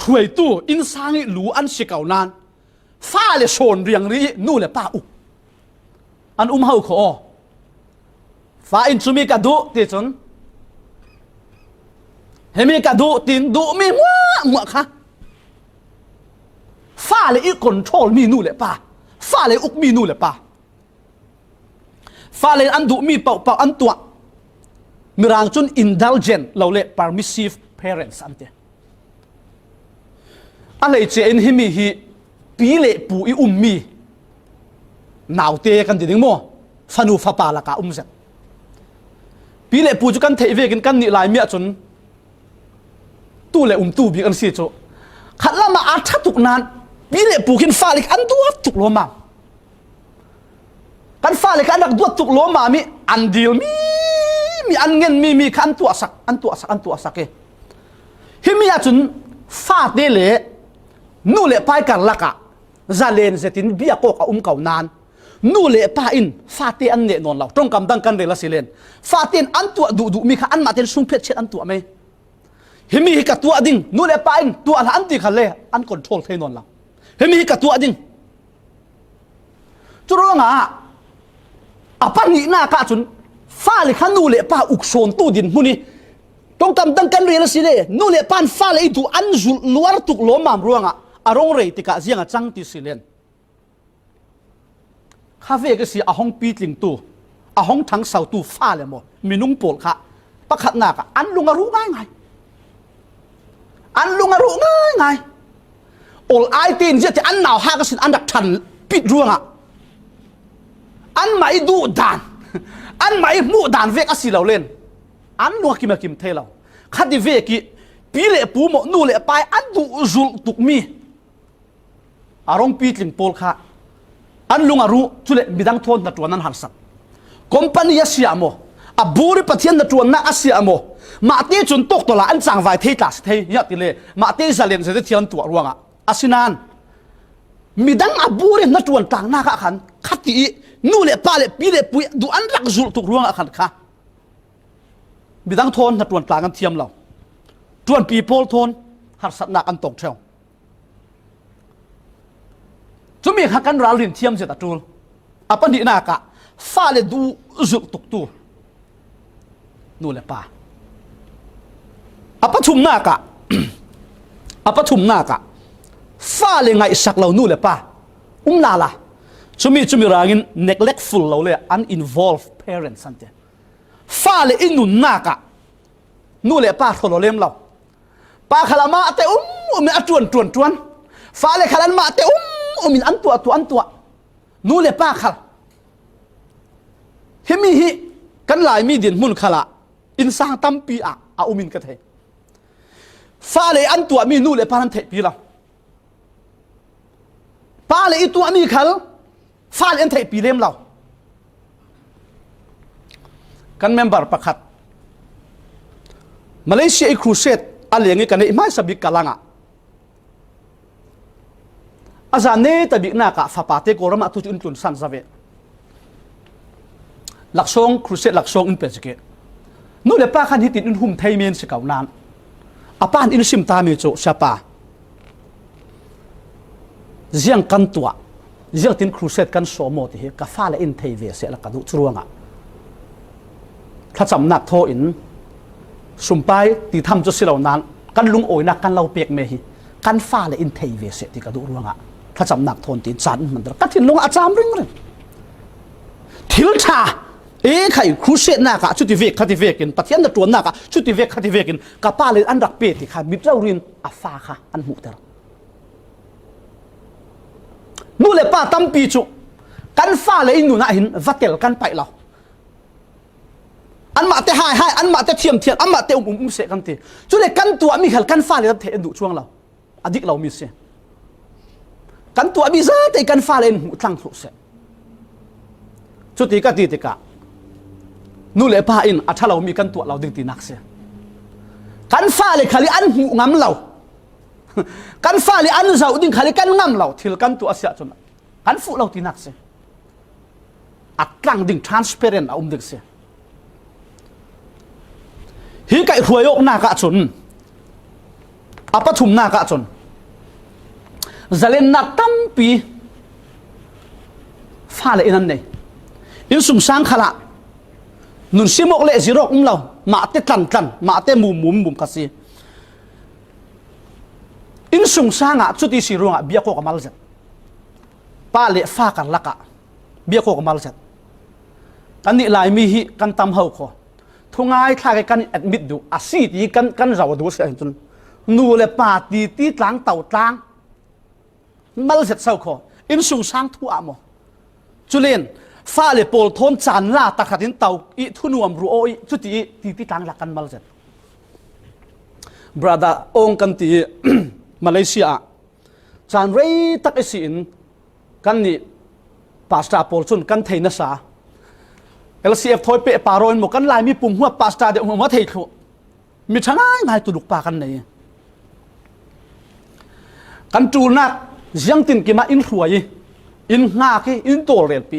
หวยตู้อินสร้างหลูอันสิเก่านานฟ้าเลยโซนเรียงนี้นู่นเลยป้าอุกอันเฮาขอฟ้าอินจุมีกระดูตีจนเฮมีกระดูตินดูมีมัวค่ะฟ้าเลยอีกคนโทรมีนู่นเลยป้าฟ้าเลยอุกมีนู่นเลยป้าฟ้าเลยอันดูมีเป่าอันตัวมีรางจน indulgent เราเลย permissive parents อันเดียอะไรเจนเฮมีฮีปีเล่ปูอีมีหนาวเตะกันดิ้งมั่วฟานูฟาปาละกาเสร็จปีเล่ปูจุกันเทเวกันนี่ลายเมียจนตู้เล่ตู้บีกันสิโจขัดละมาอาชัดทุกนานปีเล่ปูกินฟ้าเล็กอันตัวทุกโลมากันฟ้าเล็กอันดักตัวทุกโลมามีอันเดียวมีอันเงินมีขันตัวสักอันตัวสักเอฮิมีอาจนฟ้าเตเล่นู่นเล่ไปกันละกะซาเลนเซตินเบียโกกเก่านานนู่นเล่ป้าอินฟาเตอันเนนอนเราตรงกำดังกันเรลสิเลนฟาเตนอันตัวดูมีข้าอันมาเตนสุ่มเพชรเช็ดอันตัวไหมเฮมีกับตัวดิ่งนู่นเล่ป้าอินตัวอันตีขันเล่อันคอนโทรลเทนอนเราเฮมีกับตัวดิ่งจุดร้องอ่ะอปันนี่น่ากะจุนฟ้าเลยขันนู่นเล่ป้าอุกโซนตู้ดินมุนี่ตรงกำดังกันเรลสิเลนู่นเล่ป้าฟ้าเลยดูอันจุลล้วนตุกล้มมามร้องอ่ะอารมณ์เรติกะเสียงจังติสิเลนคาเฟ่ก็สิอาห้องปีดลิงตู้อาห้องทั้งเสาตู้ฟ้าเลยหมดมีนุ่งโปลค่ะประคัดหนักอันลุงอรู้ง่ายโอลไอตีนเจ้าที่อันหนาวฮาก็สิอันดักทันปิดร่วงอ่ะอันไม่ดูดานอันไม่มูดานเวกสิเราเล่นอันลุงกิมเทเราขัดดิเวกิปีเล่ปูหมนู่เล่ไปอันดูจุลตุกมีอารมณ์ปีดลิงโปลค่ะอันลุงรู้จุเลมิดังทนนัตัวนั้นหันสักคอมพานีเสียโมอับบูริปัทยันนัตัวนักเสียโมมาเตจุนตกตัวละอันจังไว้เทตัสเทยัดติเลมาเตซาเลนเสด็จเทียนตัวรวงอ่ะอาศินันมิดังอับบูรินัตัวต่างนักขันขัดตีนู่เล่ป้าเล่ปีเล่ปุยดูอันรักจุลตุกรวงอ่ะขันค่ะมิดังทนนัตัวต่างกันเทียมเราจวนปีโพลทนหัดสัตนักอันตกเชียวจุมีหักกันราลินเทียมเสตจูลอปันดีนากะฟ้าเลยดูจุกตุกตูนู่นแหละป่าอปัชุมนากะฟ้าเลยไงสักเรานู่นแหละป่านาละจุมีรางิน neglectful เราเลย uninvolved parents สันเตฟ้าเลยอินุนนากะนู่นแหละป่าทนเราเลี้ยงเราป่าขลามาแต่มีจวนฟ้าเลยขลันมาแต่มินอันตัวนู่นเลยป้าขัลเฮมีฮิกันหลายมีดินมุนขละอินสร้างตั้มปีอามินกันเถฟ้าเลยอันตัวมีนู่นเลยป้านั้นเถปีเราป้าเลยอีตัวมีขัลฟ้าเลยอันเถปีเล่มเรากันเมมเบอร์ประคัดมาเลเซียครูเซตอะไรอย่างนี้กันเนี่ยไม่สบิกกะลังอาจารย์เนี่ยแต่บิกนักฟ้าปาเตโกรมาตุจุนสันซาเวหลักทรงครูเซตหลักทรงอินเปสเก นู่นเลยป้าขันหิตินหุ่มไทยเมียนสิเก่านานอาป้านอินซิมตามีโจชาป้าเจียงกันตัวเจียงตินครูเซตกันโสมติกาฟ้าและอินไทยเวเสละกระดูจรวงอ่ะถ้าจำหนักโทอินสุมไปตีทำจุดสิเหล่านั้นกันลุงโอยนักกันเราเปียกเมหิกันฟ้าและอินไทยเวเสติกระดูรวงอ่ะถ้าจำหนักโทนตีจันมันตระกัดทิ้งลงอาจารย์เร่งเลยทิลชาใครครูเซตนักอ่ะชุดที่เวกขัดที่เวกินปะเทียนตัวนักอ่ะชุดที่เวกขัดที่เวกินกับป้าเลยอันรักเปียติค่ะมิตรเราเรียนอาฟ้าค่ะอันหูเตอร์นู่นเลยป้าตั้มปีจุกันฟ้าเลยอินนูน่ะเห็นวัดเตลกันไปเราอันมาเตะหายอันมาเตะเทียมอันมาเตะเสกันทีจุดเลยกันตัวมีขลกันฟ้าเลยเทนดูช่วงเราอดีตเรามีเสียกันตัวมีซะแต่กันฟ้าเลยหูตั้งถูกเสียจุดที่ก็ตีติกะนู่นเลยป้าอินถ้าเรามีกันตัวเราดึงตีนักเสียกันฟ้าเลยขลีอันหูงำเรากันฟ้าเลยอันเราดึงขลีกันงำเราที่กันตัวเสียจนกันฟูเราตีนักเสียอัดกลางดึง transparent เอาดึงเสียฮีไก่หัวยกหน้ากะจนอาปฐุมหน้ากะจนจะเล่นนักตั้มปีฟ้าเลยนั่นเนี่ยอินสุมสังขละนุนซิมกเละจิรกเรามาเตตันมาเตมุมกัสซีอินสุมสังอ่ะจุดที่สิรุงอ่ะเบียโคกมาลเจ็ดป้าเละฟ้ากันละกะเบียโคกมาลเจ็ดกันนี่ลายมีฮีกันตำเฮาโคทุงไงถ้ากันแอดมิดดูอาศัยที่กันเราดูเสียจนนูเลยป่าตีตลางเต่าตลางมาลเสร็จเศร้าคออินสุงสังทั่วหมดจุเลนฟ้าเลยโปลทนจานล่าตะขัดินเต่าอีทุนวมรู้โอ้ยจุดตีตลางหลักกันมาลเสร็จบราดาองกันตีมาเลเซียจานเรย์ตักไอสินกันนี่ปาสตาโปลชนกันเทนสาLCF ถอยเปะปารอยหมกันลายมีปุ่มหัวปาสตาเดียวหัวเทคมีช่างง่ายตุดุกปากันไหนกันจูนักยังตินกิมาอินรวยอินงาคีอินโตเรียนปี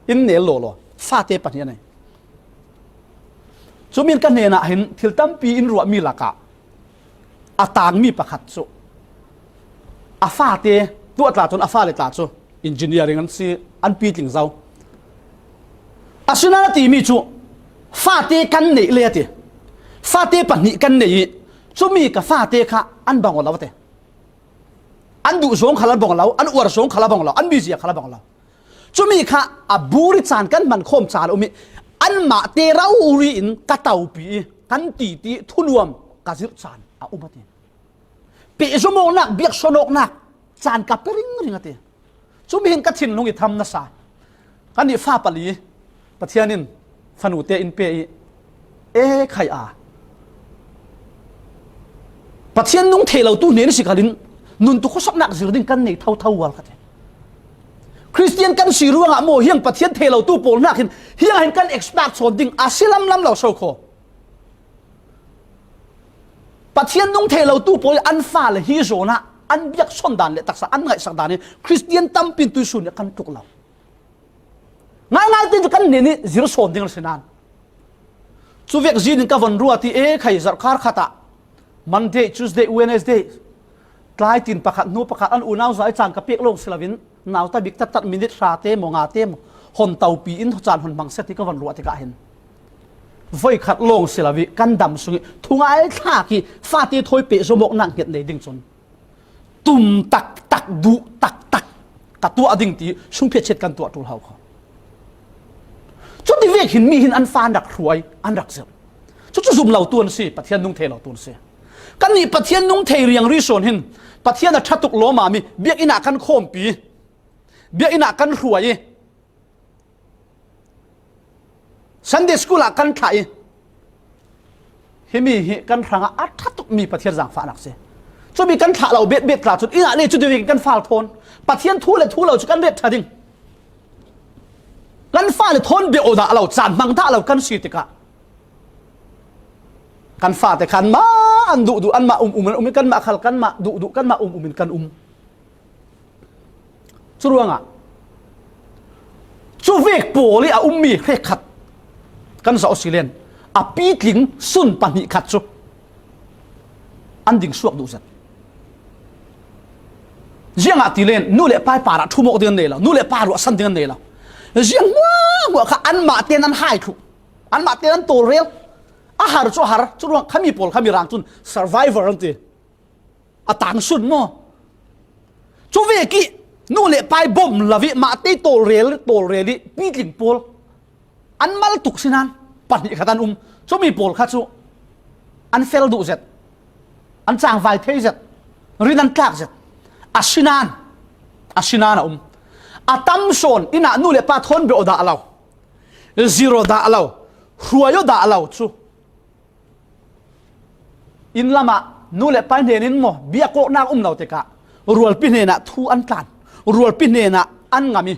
อินเนลโลฟาเตปัญญาไหนจุมินกันเนน่ะเห็นทิลตัมปีอินรัวมีหลักะอาตางมีประคัตสุอาฟาเตตัวตลาดจนอาฟาเลยตลาดสุอินจิเนียริงนั้นสิอันปีจิงเจ้าอาสุนันตีมีจูฟาเตกันเนเลียติฟาเตปันนิกันเนยจูมีกับฟาเตค่ะอันบังเราเตอันดูสงขลาบังเราอันอวดสงขลาบังเราอันบิจิขลาบังเราจูมีค่ะอับบูริจานกันมันคมจานอุมิอันมาเตราอูรินกะเตาปีกันตีทุนวมกะซิรจานอาอุบัติปีสมองนักเบียกสนกนักจานกับเปริงริงเตจูมีเห็นกะทินลงอิทำนัสากันนี่ฟ้าปลีปัทยานินฟันูเตอินเปย์ใครปัทยานนุ่งเทเราตู้เนนสิกาลินนุนตุขสักนักสิรดินกันเนยเท่าวัลกันคริสเตียนกันสิรู้ว่าโมเฮียงปัทยานเทเราตู้โปลนักเฮียงเห็นกันเอ็กซ์แพร์สอนดิ้งอาศิลัมเราโซโคปัทยานนุ่งเทเราตู้โปลอันฟ้าเลยฮิโซนะอันเบียกส่วนด่านเลยตักษะอันไงสักด่านนี้คริสเตียนตั้มปินตุสุนกันตุกเราง่ายๆที่จะกันนี่จิรสอนดิ้งสินานสุเวกจีนกับวันรัวที่ใครจะคาร์ขัดMonday Tuesday Wednesday กลายตินประคัดนูประคัดอันอุณาวใจจานกับเปียกลงสลาวินนาวตาบิกตัดมินิทราเตมงาเตมหอนเตาปีอินจานหอนบังเซติกับวันรัวที่กะเห็นไฟขัดลงสลาวิกันดำสุงทุงไอ้ท่ากีฟาตีถอยเปะสมบกนั่งเห็ดในดิ่งชนตุ่มตักดูตักกัดตัวดิ่งตีชุ่มเพียเช็ดกันตัวตุลเฮาเขาจุดที่เวกหินมีหินอันฟานดักรวยอันดักเสือจุดจุ่มเหล่าตัวนั่นสิปัทยานนุ่งเทเหล่าตัวนั่นสิกันนี่ปัทยานนุ่งเทเรียงริโซนหินปัทยานชัดตุกโลมามีเบียกอินากันโคมปีเบียกอินากันรวยซันเดย์สกูลกันไทยเฮมีกันทางอัดชัดตุกมีปัทยานสังฟานักเสียจุดมีกันถ่าเราเบ็ดกล่าวจุดอินาเลยจุดเดียวกันฟาลโทนปัทยานทูเลยทูเราจุดกันเบ็ดทัดิ้งกันฟ้าเลยทนเบียดาเราจานมังท่าเรากันสีติกะกันฟ้าแต่ขันมาอันดูอันมามันกันมาขัลกันมาดูกันมามันกันสุดว่างอ่ะชูเวกโปลีมีเรขัดกันสาวสิเลน a pi tling sun pani khat chu an ding suak du zat jianga tilen nule pai para thumok den nei la nule pa ro san den nei la jiang wa kha an ma ten an hai thu an ma ten an to rel a har chu ro khami pol khami rang chun survivor anti a tang sun mo chu ve ki nule pai bom lawi ma te to rel li pi tling pol an mal tuk sinan pani khatan chu mi pol kha chu an fel du zet an chang vai thei zet rin an tlak zet asinan atam son ina nule pa thon be oda alaw zero da alaw huayo da alaw chu in lama nule pa nenin mo bia ko na naw te ka rual pi ne na thu an tlan rual pi ne na an ngami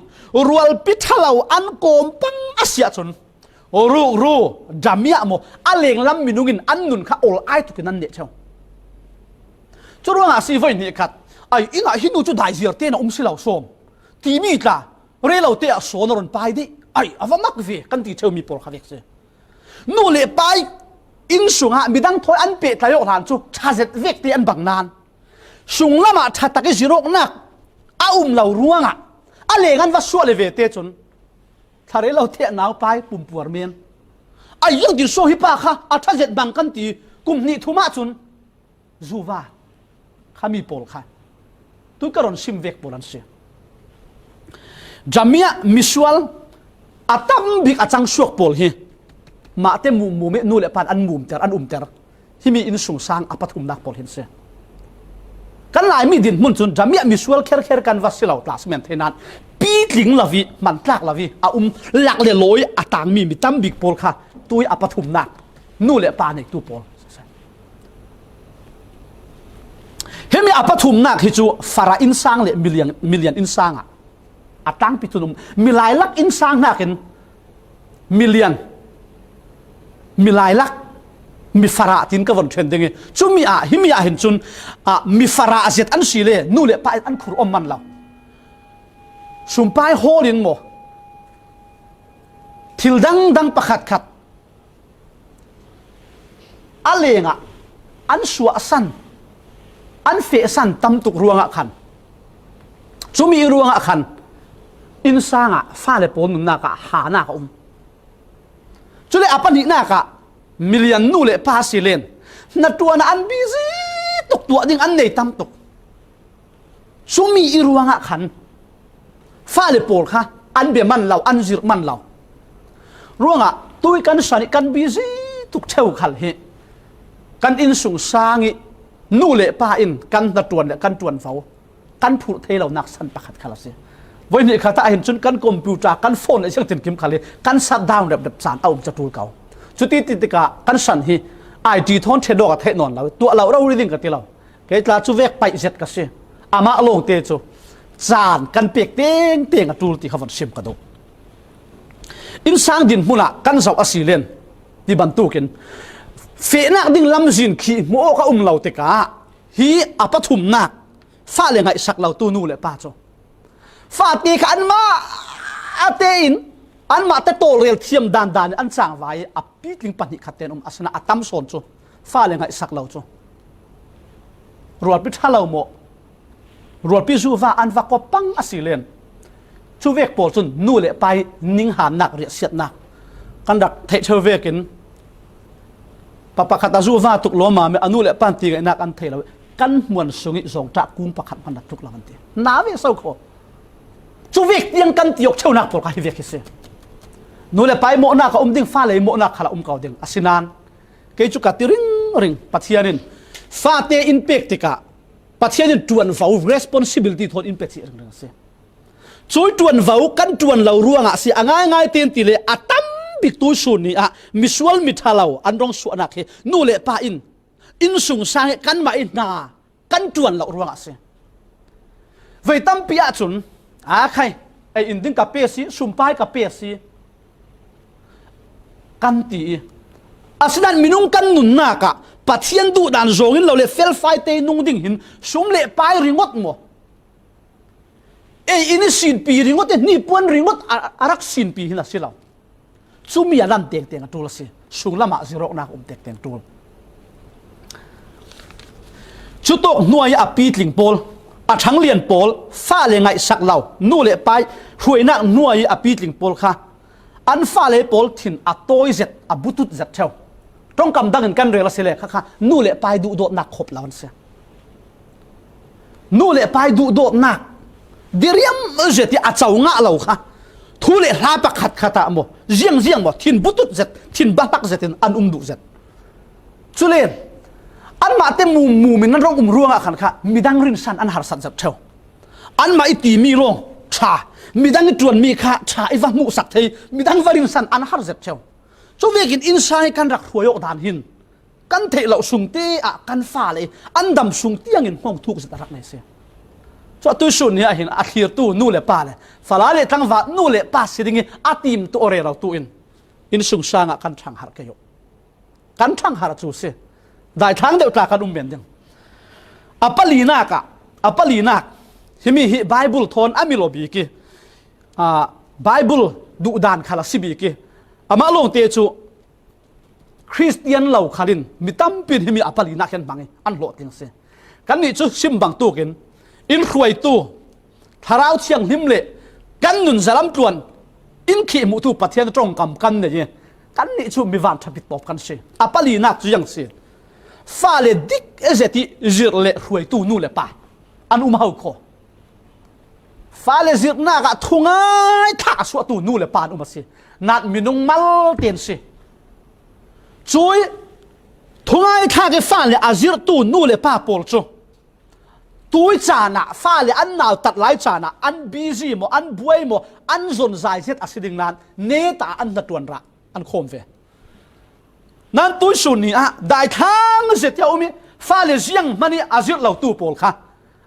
rual pi thalaw an kom pang asia chun ru jamia mo aleng lam minungin an nun kha ol ai tu kinan ne chau churuanga si voi ni khat ai inga hinu chu dai zir te na silau som ti mi tla re lo te a so ron pai di ai avamak ve kan ti cheu mi por khavek se nu le pai in sunga midang thoi an pe tlayo han chu chazet vek te an bang nan sung lama thata ke zirok nak a lo ruanga a lengan va so le ve te chun thare lo te naw pai pum puar men ai yang di so hi pa kha a chazet bang kan ti kum ni thuma chun zuwa khami pol kha tu karon sim vek polan se jamia misual atam bik achang suak pol hi ma te mu me nu le pan an ter himi in sung sang apathum nak pol hin se kan lai mi din mun chun jamia misual kher kan vasilau classment thenan pi tling lawi man tlak lawi a lak le loi atang mi tam bik pol kha tui apathum nak nu le pa nei tu pol hemi apathum nak hi chu fara insang le million insanga atang pitunum milai lak insang nakin million milai lak mi fara tin ka von trending chumi a himi a hin chun a mi fara azet an sile nu le pa an khur om man law sumpai holin mo thildang pakhat khat alenga an suwa san an fe san tam tuk ruanga khan chumi ruanga khan insanga fa le pon na ka ha na ka chule apani na ka million nu le pa silen na tuana an busy tuk tua ding an nei tam tuk chumi ruanga khan fa le pol kha an be man law an zir man law ruanga tui kan sani kan busy tuk theu khal he kan in sung sangi nu le pa in kan na tuan le kan tuan fau kan phur thei lo nak san pakhat khala se voi ni khata hin chun kan computer kan phone e chang tin kim khale kan shut down dap san au chatul kau chuti ti ka kan san hi IT thon thedo ka the non law tu law ro ring ka ti law ke tla chu vek pai zet ka se ama long te chu chan kan pek teng atul ti khawan sim ka do in sang din hula kan zau asilen ti bantu ken fe nak ding lam zin khi mo ka law te ka hi apathum nak fa le ngai sak law tu nu le pa cho fa ti ka an ma ate in an ma te tol rel thiam dan an chang vai a pi tling pani khaten asana atam son cho fa le ngai sak law cho rual pi thalaw mo rual pi zu va an va ko pang asilen chu vek pol chun nu le pai ning han nak ri siat nak kan dak thei theu vekin papa khata zu va tuk lo ma me anu le pan ti ga nak an thei lo kan muan sungi zong ta kung pakhat man tuk lawan ti na ve so kho chu vek tiang kan tiok cheu nak pol ka hi vek se nu le pai mo na ka ding fa le mo na khala kaw ding asinan ke chu ka ti ring pathianin fa te in pek ti ka pathianin tuan vau responsibility thon in pek ti ring se chui tuan vau kan tuan lo ruanga si angai ten ti le atam bik tu su ni a misual mithalaw anrong su anak he nu le pa in sung sang kan ma in na kan tuan lo ruanga se voi tam pia chun a khai ai in ding ka pe si sumpai ka pe si kan ti asinan minung kan nun na ka pathian du dan zongin lo le fel fai te nung ding hin sum le pai ringot mo ei ini sin pi ringot ni puan ringot arak sin pi hin asilaw chumi alam teng atul se sung lama zirok nak tek teng tu chutok nuai a pitling pol a thang lian pol fa le ngai sak lau nu le pai huinak nuai a pitling pol kha an fa le pol thin a toy zet a butut zet theu trong kam dang kan rela sele kha nu le pai du do nak khop lawan se nu le pai du do nak diriam zeti a chau nga lo kha thu le hla pa khat khata mo jiang mo thin butut zet thin batak zetin an du zet chulen an ma te mu min nan rong ruanga khan kha midang rin san an har sat zat theu an ma iti mi rong tha midang tuan mi kha tha iwa mu sak thei midang varin san an har zat theu chu vekin insai kan rak huayo dan hin kan thei lo sung te a kan fa le an dam sung tiang in hong thuk zat rak nei se cho tu sun ni a hin a khir tu nu le pa le fala le tang wa nu le pa sidingi atim to ore ro tu in sung sanga kan thang har ke yo kan thang har chu se đại tháng đều trả cả đúng biển chăng apalinak himi hi bible thon amilo bi ki bible du dan khala sibi ki ama long te chu christian lo khalin mitam pin himi apalinak hen bangi an lo ting se kan ni chu sim bang tu kin in khuai tu tharau chiang him le kan nun zalam tuan in khi mu tu pathian trong kam kan ne kan ni chu mi van thapit top kan se apalinak chu yang se fa le dik ezeti zir le huai tu nu le pa an hau kho fa le zir na ga thungai tha su tu nu le pa si nat minung mal ten si chui thungai tha ke fa le azir tu nu le pa pol chu tui chana fa le an naw tat lai chana an busy mo an buai mo an zon zai set asiding nan ne ta an na tuan ra an khom ve nan tu sun ni a dai thang se tia umi fa le jiang mani azir lo tu pol kha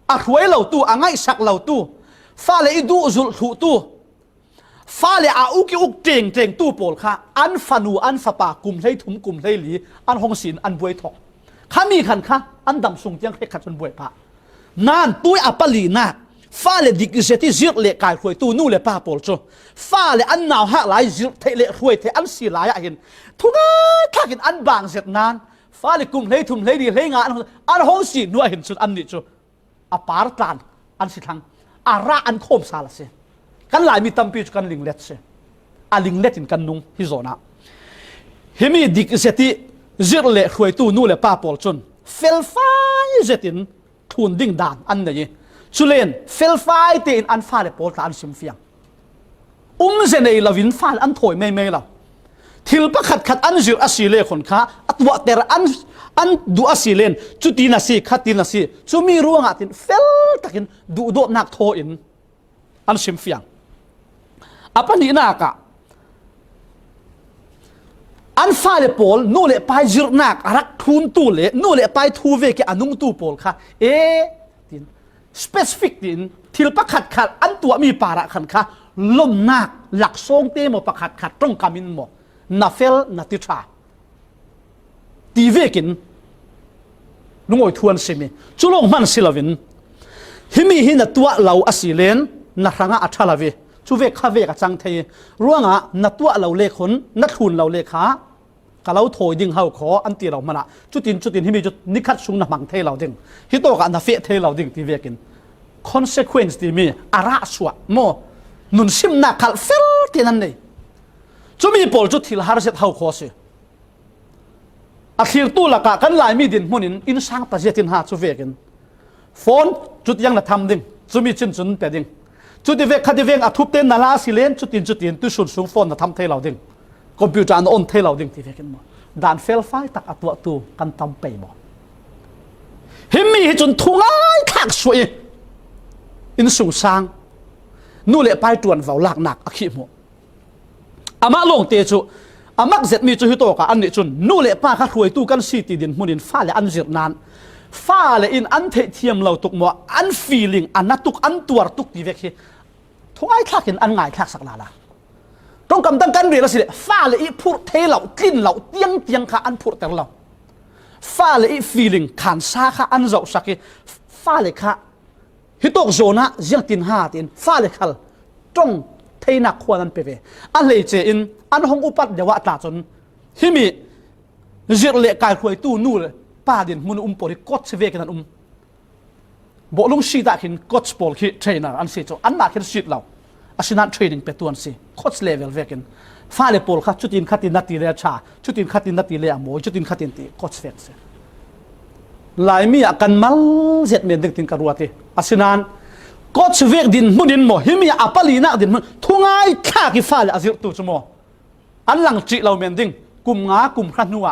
a huai lo tu angai sak lo tu fa le idu zul thu tu fa le a uki uk teng tu pol kha an fanu an fapa kum hlei thum kum hlei li an hong sin an buai thok khami khan kha an dam sung tiang khe khat chon buai pa nan tui apali na fa le dik zeti zir le kai huai tu nu le pa pol cho fa le an naw ha lai zir thei le huai the an si lai a hin thunga thakin an bang zet nan fa le kum hlei thum hlei di hlei nga an hong si nu a hin chun an ni chu a par tlan an si thang a ra an khom sa la se kan lai mi tampi chu kan ling let se a ling let in kan nung hi zona hemi dik zeti zir le huai tu nu le pa pol chun fel fai zetin thun ding dan an nei chulen fel fai te in an fa le pol ta an sim fiang zenei lovin fal an thoi me la thil pa khat an zir asile khon kha atwa ter an du asilen chutina si khatina si chumi ruanga tin fel takin du do nak tho in an sim fiang apani na ka an fa le pol no le pai zir nak arak thun tu le no le pai thu ve ke anung tu pol kha tin specific tin thil pa khat an tua mi para khan kha lom nak lak song te mo pakhat khat trong kamin mo na fel na ti tha ti vekin lungoi thuan simi chulong man silavin himi hi na tua lau asilen na ranga athalawe chu ve kha ve ka chang thei ruanga na tua lau le khon na thun lau le kha kalau thoi ding hau kho an ti lau mana chutin himi chu nikhat sung na mang thei lau ding hi to ka na fe thei lau ding ti vekin consequence ti mi ara suah mo nun sim na khal fel ti nan nei chumi pol chu thil har set hau kho se akhir tu la ka kan lai mi din munin Innsang pajetin ha chu vekin phone chut yang na tham ding chumi chin chun pe ding chuti ve khati veng a thup ten na la silen chutin tu sun sung phone na tham thei lau ding computer an on thei lau ding ti vekin mo dan fel fai tak atwa tu kan tam pe mo himmi hi chun thungai thak sui in sung sang nu le pai tuan vào lak nak akhi mo ama long te chu amak zet mi chu hi to ka an ni chun nu le pa kha khuai tu kan si ti din munin fa le an zir nan fa le in an the thiam lo tuk mo an feeling anatuk an tuar tuk ti vek hi thungai thakin an ngai thak sak la la tong kam tang kan ri la si fa le i phur the lo tlin lo tiang kha an phur ter lo fa le i feeling khan sa kha an zo saki fa le kha hitok zona jiang tin ha tin fa le khal tong theinak khwan an pe ve a le che in an hong upat dewa ta chon ที่มีเจริญเละกายคุยตู้นู่เลยป้าดินมุนปอที่กดเสวกันบอกลุงชีตาขินกดสปอลที่เทรนเนอร์อันสิจ้อันมาขินสิทธิ์เราอาชีพนั้นเทรนนิ่งเป็นตัวอันสิกดเลเวลเวกันฟ้าเลปอลค่ะชุดอินขัดอินนัดตีเลียชาชุดอินขัดอินนัดตีเลียโมชุดอินขัดอินตีกดเวกสิหลายมีอาการมัลเจ็ดเมนดึกตินกรัวตีอาชีพนั้นกดเวกดินมุนินโมหิมีอัปลีนักดินมันทุ่งไงข้ากิฟ้าเลอาศิรตุจโมอันหลังจีเราเมนดิ้งกุมงากุมขันนัว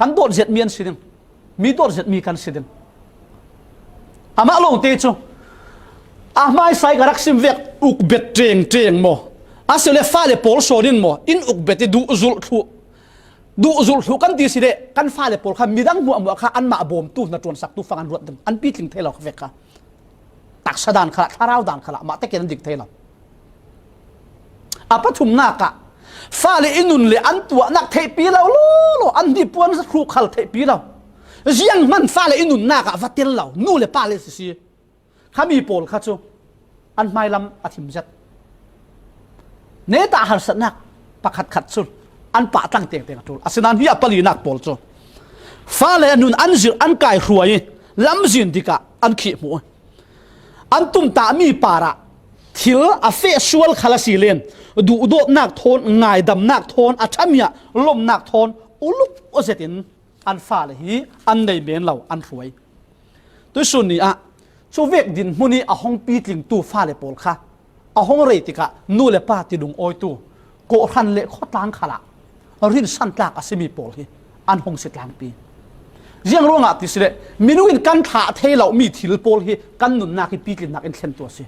กันโดดเจ็ดเมียนสิดิงมีโดดเจ็ดมีกันสิดิงอามาลงเตจูอามาใส่กระดักซิมเวกอุกเบ็ดเจงโมอาศัยเลฟ้าเลปอลโซดินโมอินอุกเบ็ดดูอุลทุกันตีสิเดกันฟ้าเลปอลค่ะมีดังมัวค่ะอันมาบ่มตู้นัดจวนสักตู้ฟังอันรวดดึงอันปีถึงเทเราเวกค่ะตักสะดานขละทาราวดานขละมาแต่เกินดิกเทเราอาปฐุมนากะฟ้าเลอินุนเลอันตัวนักเทปีเราโลอันที่ปวนครูขลเทปีเราเจียงมันฟ้าเลอินุนนากะวัดเตลเรานู่เลป้าเลสิข้ามีปอลข้าจูอันไม่ลำอธิมจัดเนตาหัสนักปักขัดสุดอันปะตั้งเตียงจูอาศัยนั้นที่อัปลีนักปอลจูฟ้าเลอินุนอันจิอันกายรวยลำจินดิกะอันขี้มัวอันตุ่มตามีปาระทิลอาเฟชวลขลาสีเลนดูโดนักทนง่ายดำนักทนอาชมียลมนักทนอุลุปอุเซตินอันฟ้าเลยอันในเบนเราอันรวยตัวส่วนนี้อ่ะช่วเวกดินมุนีอาห้องปีติงตู้ฟ้าเลยปอลค่ะอาห้องเรติกะนู่เลป้าติดุงอ้อยตู้โกรันเละข้อต่างขละรินสันตากอาศัยมีปอลอันห้องสิตลางปีเรื่องร่วงอ่ะที่สิเลมินุนกันถ่าเทเรามีทิลปอลกันนุนนักปีตินักอินเซนตัวสิ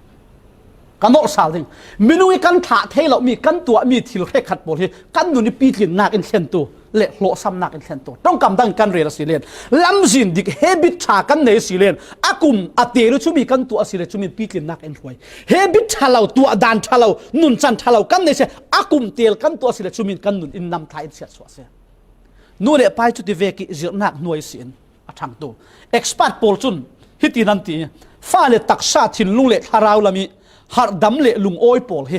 กันโนสาวดิงมินุกันถ่าเทเรามีกันตัวมีทิลเรขัดปอลกันนุนปีตินักอินเซนตัวเละโลซ้ำนักอินเซนตัวต้องกำดังกันเรียนสิเลนลำจินดิกเฮบิตชากันในสิเลนอากุมอาเตรุชุมีกันตัวสิเลชุมีปีตินักอินรวยเฮบิตชาเราตัวดานชาเรานุนจันชาเรากันในเสอากุมเตลกันตัวสิเลชุมีกันนุนอินนำทายอินเสียสวะเสนู่นเละไปจุดที่เวกิจินักหน่วยสินอาทางตัวเอ็กซ์พาร์ตโพลจุนฮิตินันตีฟ้าเลตักษาทินลุงเละทาราวลามีหาดดำเละลุงโอยโพลเฮ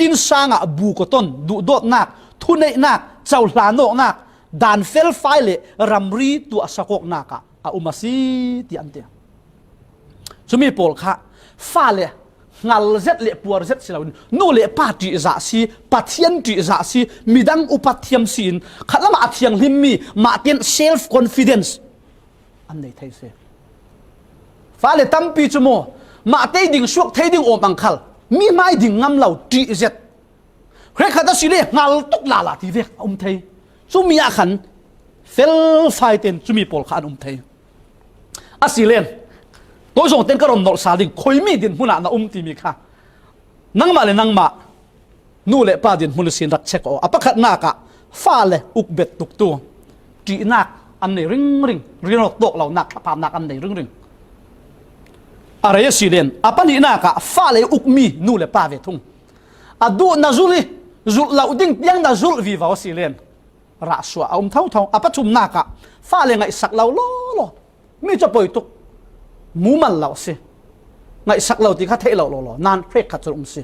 อินซางะบูกต้นดูโดดนักทุนเนนักเจ้าหลานโนนักดานเฟลไฟเลรัมรีตัวสกอกนักอาอุมาซีที่อันเดียจะมีโพลค่ะฟ้าเลงัลเจ็ดเลปัวเจ็ดสิเรานู่นเลปาติจ่าซีปัทยันติจ่าซีมีดังอุปัทยมสินขัดละมาที่ยังหิมมีมาเตียนเซลฟ์คอนฟิเดนซ์อันใดไทยเสฟ้าเลตั้มปีจโมมาเตยดิ่งชวกเตยดิ่งโอบังคัลมีไม้ดิ่งงำเหล่าจีเจ็ดใครขัดสิเลงัลตุกลาลาที่เวกอุมเทยจุมีอาขันเฟลไฟเต็นจุมีโพลขันอุมเทยอาศิเลนตัวส่งเต็นกระรมนอสาดิงคอยมีดินมุนานาตีมีค่ะนังมาเลยนังมานู่เลป้าดินมุนสินรักเช็คออัปขัดนักะฟ้าเลอุกเบ็ดตุกตัวจีนักอันไหนริงเรียนตกเหล่านักปามนักอันไหนริงอะไรสิเลนอัปนี้นักะฟ้าเลอุกมีนู่เลป้าเวทุงอดูนาจุลีจุลเราดิ้งยังนาจุลวิวาสิเลนรักสัวเอาเท่าอัปชุมนักะฟ้าเลไงสักเราโลไม่จะปล่อยตุกมูมันเราสิไงสักเราที่ข้าเทเรานานเรียกขัดจุมสิ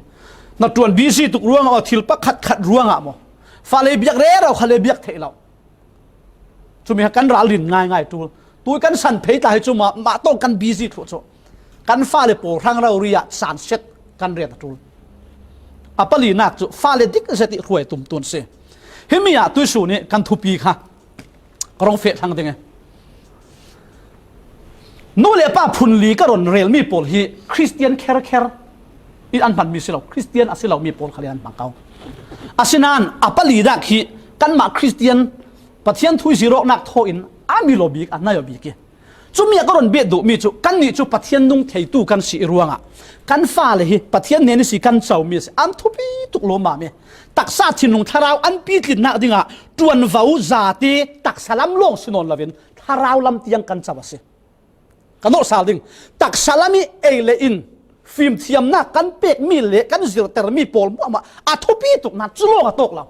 นัดจวนบีซีตุกร่วงเอาทิลปักขัดร่วงอ่ะโมฟ้าเลเบียกเร่เราเขาเลเบียกเทเราจุมีกันราลินง่ายตัวกันสันเพย์ตายจุมาโต้กันบีซีทุกจุกันฟ้าเลโปรังเราเรียสารเช็ดกันเรียนจุอัปลีนักจุฟ้าเลดิกเสติรวยตุ่มตุนสิเฮมีอะตัวสูนี่กันทุปีค่ะกรองเฟะทางเดงนู่นเลยป้าพุนลีก็รอนเรลมีโพลฮีคริสเตียนแคร์อีอันพันมีสิเราคริสเตียนอาศัยเรามีโพลขลียนปังเก่าอาศัยนั้นอัปลีนักฮีกันมาคริสเตียนปัจจัยทุยสิโรนักโทอินอามีโลบิกอันนายบิกจุมีก็รอนเบียดดูมีจุกันนี่จุปัจจัยนุ่งเทตูกันสิรวงอ่ะกันฟ้าเลยฮีปัจจัยเนนิสิกันเจ้ามีสิอันทุบีตุกโลมาเมตักษาทินุงทาราวอันปีตินักดิ่งอ่ะจวนวาวซาตีตักสลัมลงสินนลาวินทาราวลำเตียงกันเจ้าสิกันโนสาดิ่งตักสลัมีเอเลอินฟิล์มเทียมนักกันเป็กมีเละกันสิเตอร์มีโพลมาอัทุบีตุกนัดจุโลกตกเรา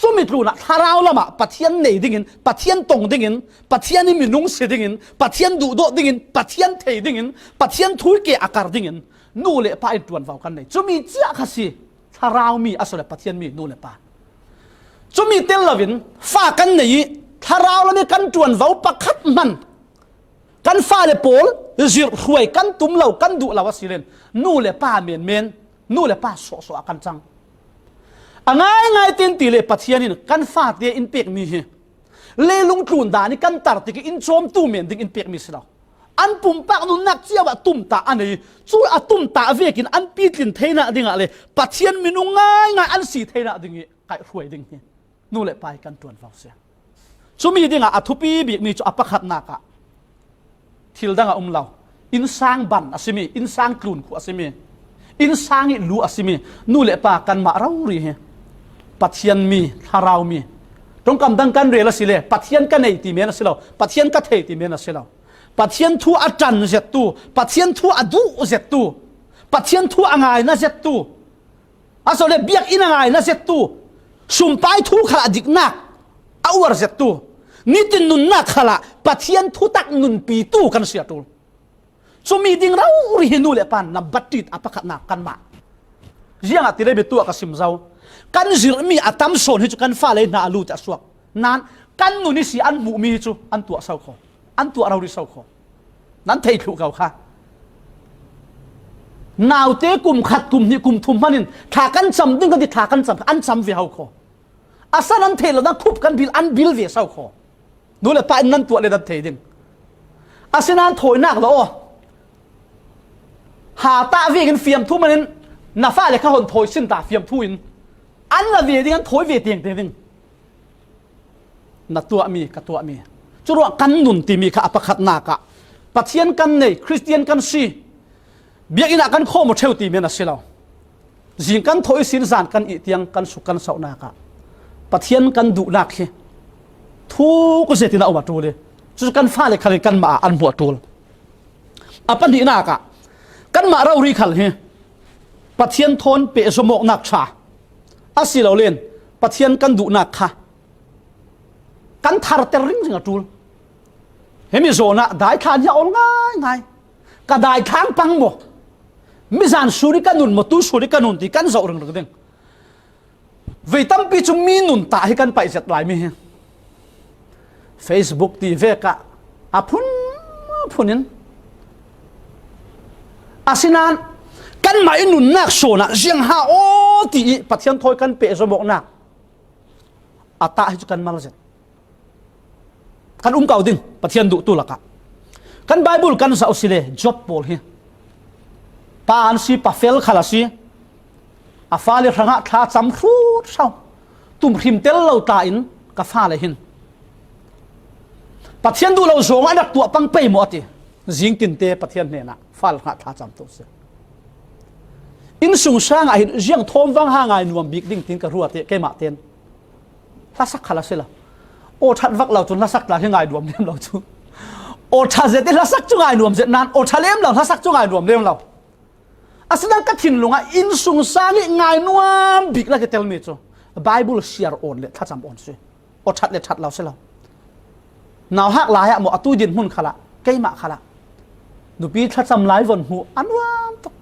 จุมิตรูนะทาราวละมาปัทยันเนยดิ่งปัทยันตงดิ่งปัทยันนี่มีนุ่งเสดิ่งปัทยันดูโดดิ่งปัทยันเทดิ่งปัทยันทุยเกอากาศดิ่งนู่เละไปจวนวาวกันเลยจุมีเจ้าข้าสิทาราวมีอาศัยปัทยันมีนู่นเลยป่ะ จุมีเตลลวินฟ้ากันนี่ถ้าเราแล้วนี่กันจวนเว้าประคัดมันกันฟ้าเลยโปลจิรหวยกันตุ้มเหล่ากันดุเหล่าสิเลนนู่เลยป้าเมียนนู่เลยป้าสอกันจังง่ายตินตีเลยปัทยานินกันฟ้าเตียอินเปียกมีเลลุงกลุ่นดานี่กันตัดติกอินโจมตู้เมียนดิอินเปียกมีสิเราอันปุ่มปากนุนักเจ้าว่าตุ้มตาอันนี้จู่ตุ้มตาเวกินอันปีตินเทน่ะดิ่งอะไรปัทยานมีนุ่งง่ายอันสีเทน่ะดิ่งไก่หวยดิ่งนู่เลยไปกันตวนฟ้าเสียจู่มีดิ่งทุปีบีมีจู่ประคัดนักทิลดังเราอินซังบันอาศิมีอินซังกลุ่นขวอาศิมีอินซังอิลูอาศิมีนู่เลยปากันมาเรารีเฮปัทยันมีทาราวมีตรงกำดังกันเรียลสิเลปัทยันกันในตีเมนสิเราปัทยันกันเทตีเมนสิเราปัทยันทูอาจันเจตูปัทยันทูอาดูเจตูปัทยันทูอ่างไงนะเจตูอาศัยเบียกอินอ่างไงนะเจตูสุ่มไปทูขลาดิกนักเอาวร์เจตูนี่ตินนุนนักขละปัทยันทุตักนุนปีตู้กันเสียตูสมีดิ่งเราเรียนูเลปันนับบัตรติดอภักนักกันมาเรื่องอะไรเบตัวกับสิมเจ้ากันจิรมีอัตมโซนให้จุกันฟ้าเลยนาลูจะสวกนั้นกันนุนิสิอันบุมีจูอันตัวเศร้าขออันตัวเราดิเศร้าขอนั้นเทถูกเขาค่ะนาวเตะกลุ่มขัดกลุ่มนี่กลุ่มทุ่มมันนี่ถากันจำดึงกันที่ถากันจำอันจำเวียเขาขออาศัยนั้นเทแล้วนั้นคุบกันบิลอันบิลเวียเศร้าขอดูเลยไปนั่นตัวเลยนั่นเทดึงอาศัยนั้นถอยนักแล้วหาตาเวียกันเฟียมทุ่มมันนี่น่าฟ้าเลยข้าหนถอยสิ้นตาเฟียมทุ่มอันละเวียดิ้งถอยเวียเตียงเตียงนัดตัวมีกับตัวมีจุดว่ากันนุนตีมีข้าอภักนักปัทยันกันในคริสเตียนกันซีเบียกินักกันข้อมดเชลตีมีนะสิเราจิงกันถอยสินสานกันอีเตียงกันสุกันเสานักปัทยันกันดุนักเฮทุกเสตินาอุบัติเลยจุดกันฟ้าเลยขันกันมาอันบัวตูลอปันดีนักกันมาเรารีขันเฮปัทยันทนเปะสมกนักชาอาศิเราเล่นปัทยันกันดุนักค่ะกันทาร์เตริงสิงห์จูลเฮมิโซนะได้ทานยาอ่อนง่ายก็ได้ทางปังบ่มิจานสุริกันนุนมาตู้สุริกันนุนที่กันเจ้าเรื่องเด้งเวทัมปีจุมีนุนตาให้กันไปเสร็จหลายมีเฟซบุ๊กทีเวกะพุนนินอาศินานกันไม่นุนนักโซนะเสียงฮาโอตีปัทยันถอยกันเปะสมกนักอัตตาให้จุกันมาแล้วเสร็จกันเก่าดิ้งปัทยันดุตุลักกันไบเบิลกันสาวสิเลจ็อบโพลเฮปาอันซีปาเฟลขลัสีอาฟ้าเลรังะท้าจำฟูดเศร้าตุ่มพิมเตลเราตาอินกับฟ้าเลยหินปัทยันดูเราโจงอันดักตัวปังเปย์หมดทีจิงกินเตปัทยันเนี่ยนะฟ้ารังะท้าจำตัวเสียอินสุงช่างไอ้เจียงทอมวังห่างไอ้นวมบิ๊กดิ้งทิ้งกระรัวเตะแกมาเตียนท้าสักขลัสีละโอ้ทัดวักเราจนท้าสักลาที่ไงนวมเลี้ยมเราจูโอ้ท้าเจติท้าสักจุงไงนวมเจตนานโอ้ท้าเลี้ยมเราท้าสักจุงไงนวมเลี้ยมเราอาศัยนั้นก็ทิ้งลงอินสุงช่างไงนวมบิ๊กละก็เตลมีจูไบเบิลเชียร์อ่อนเลยท้าจำอ่อนสิโอ้ทัดเลยทัดเราเสียแล้วนาวหักลายอะหมอตู้ดินหุ่นขละแกมาขละดูปีท้าจำลายวันหูอันวามตก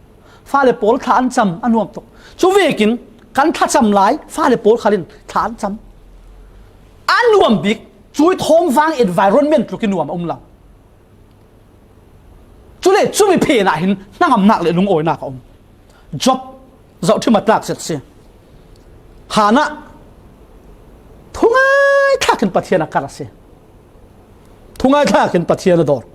ฟ้าเลยโผล่ฐานจำอันวมตกชูเวกินกันท้าจำลายฟ้าเลยโผล่ขลินฐานจำอันวมบิ๊กช่วยท้องฟัง environment ลูกกินวมเราช่วยช่วยเพย์น่ะเห็นนั่งอำนักเลยลุงโอยน่ะเขาจ็อบเจ้าที่มาตากเสร็จเสียหานะทุ่งไอ้ท่าขึ้นปัทยานักการเสียทุ่งไอ้ท่าขึ้นปัทยาดอร์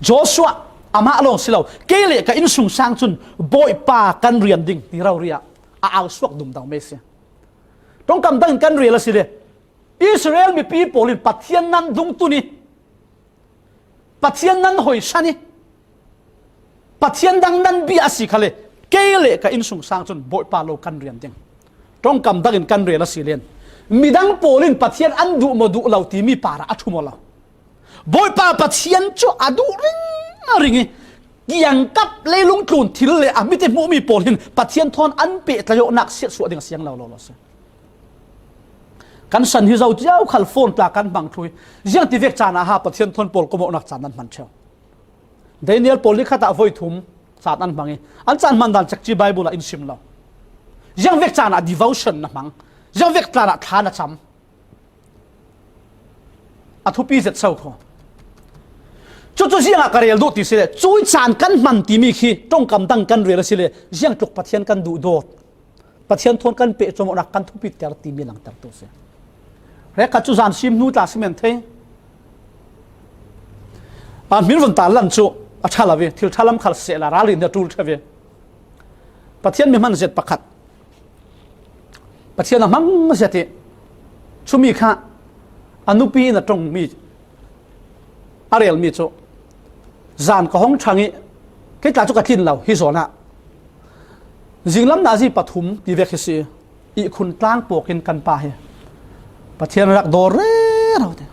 โจชัวอามาลงสิเราเกลี่ยกับอินสุงสร้างจุนบอยป่ากันเรียนดิ่งที่เราเรียกเอาสวกดุมดาวเมเซียต้องกำตั้งกันเรียนละสิเดอิสราเอลมีปีโปลินปัทยานันดุงตุนีปัทยานันหอยชานีปัทยันดังนั้นบีอาศิขเลยเกลี่ยกับอินสุงสร้างจนบ่อยป่าโลกันเรียนจริงต้องกำดังกันเรียนละสิเรียนมีดังโปลินปัทยันอันดูมาดูเราที่มีป่าระอัตุมเราบ่อยป่าปัทยันจู่อดูริงยังกับเลยลุงกลุ่นที่เลยมิเตมูมีโปลินปัทยันทอนอันเปะตะโยนักเสียสวดเสียงเราเสียกันสันที่เราเจ้าขัลโฟนตากันบังทุยยังที่เวกจานาฮาปัทยันทอนโปลก็มนักจานั้นมันเชียวเดนิเอลโพลิขัดเอาไว้ทุ่มสาดอันบังเออันจานมันดันจากจีไบเบิลอินซิมเรายังเวกจานา devotion นะมังยังเวกจานาทานะจ a thu pi zet sau kho chu ziang a karel do ti se chui chan kan man ti mi khi tong kam dang kan rel se le ziang tuk pathian kan du dot pathian thon kan pe chomo na kan thu pi ter ti mi lang tar to se re ka chu zan sim nu ta simen the an min von ta lan chu a thala ve thil thalam khal se la rali na tul thave pathian mi man zet pakhat pathian a mang zete chumi kha anupi na tong mi ariel mi chu zan ka hong thangi ke tla chu ka thin lo hi zona jinglam na ji pathum ti ve khisi I khun tlang pokin kan pa he pathian rak dor re rawte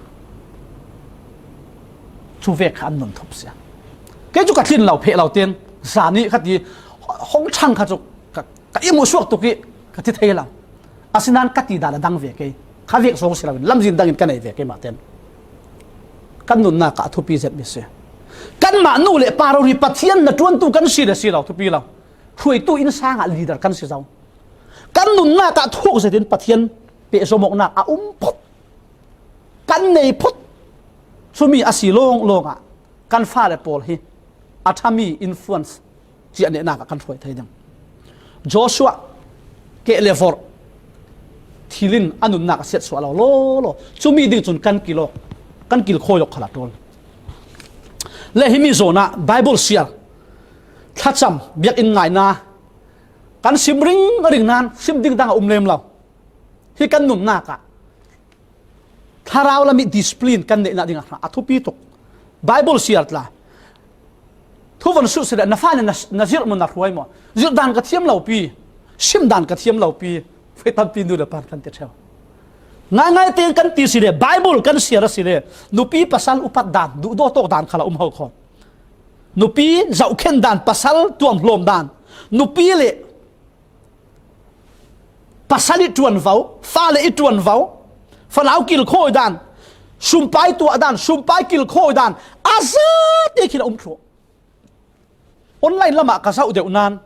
chu ve khan non thop sia ke chu ka thin lo phe lo ten zani khati hong thang kha chu ka imu suak tu ki ka ti thei la asinan ka ti da la dang ve ke kha ve song sila lam jin dang in kan ai ve ke ma ten kan nun na ka thu pi zet mi se kan ma nu le paro ri pathian na tuan tu kan si da si lo thu pi lo thui tu Innsang a leader kan si zau kan nun na ka thuk zetin pathian pe somok na a phot kan nei phot sumi asi long longa kan fa le pol hi athami influence chi ane na ka kan thoi thai dang Joshua ke lever thilin anun na ka set so lo sumi ding chun kan kil khoyok khala tol le himi zona bible siar thacham biak in ngai na kan simring ring nan sim ding dang lem law hi kan nun na ka tharaw la mi discipline kan ne na ding a thu pi tok bible siar tla thu von su se na fa na zir mun na ruai mo zir dan ka thiam law pi sim dan ka thiam law pi fe tam pi nu le par kan te thau ngai te kan ti si le bible kan siar si le nupi pasal upat dan du do tok dan khala ho kho nupi zau khen dan pasal tuam hlom dan nupi le pasali tuan vau fa le I tuan vau falau kil khoi dan sumpai tu dan sumpai kil khoi dan azat te kila tho online lama ka sau de unan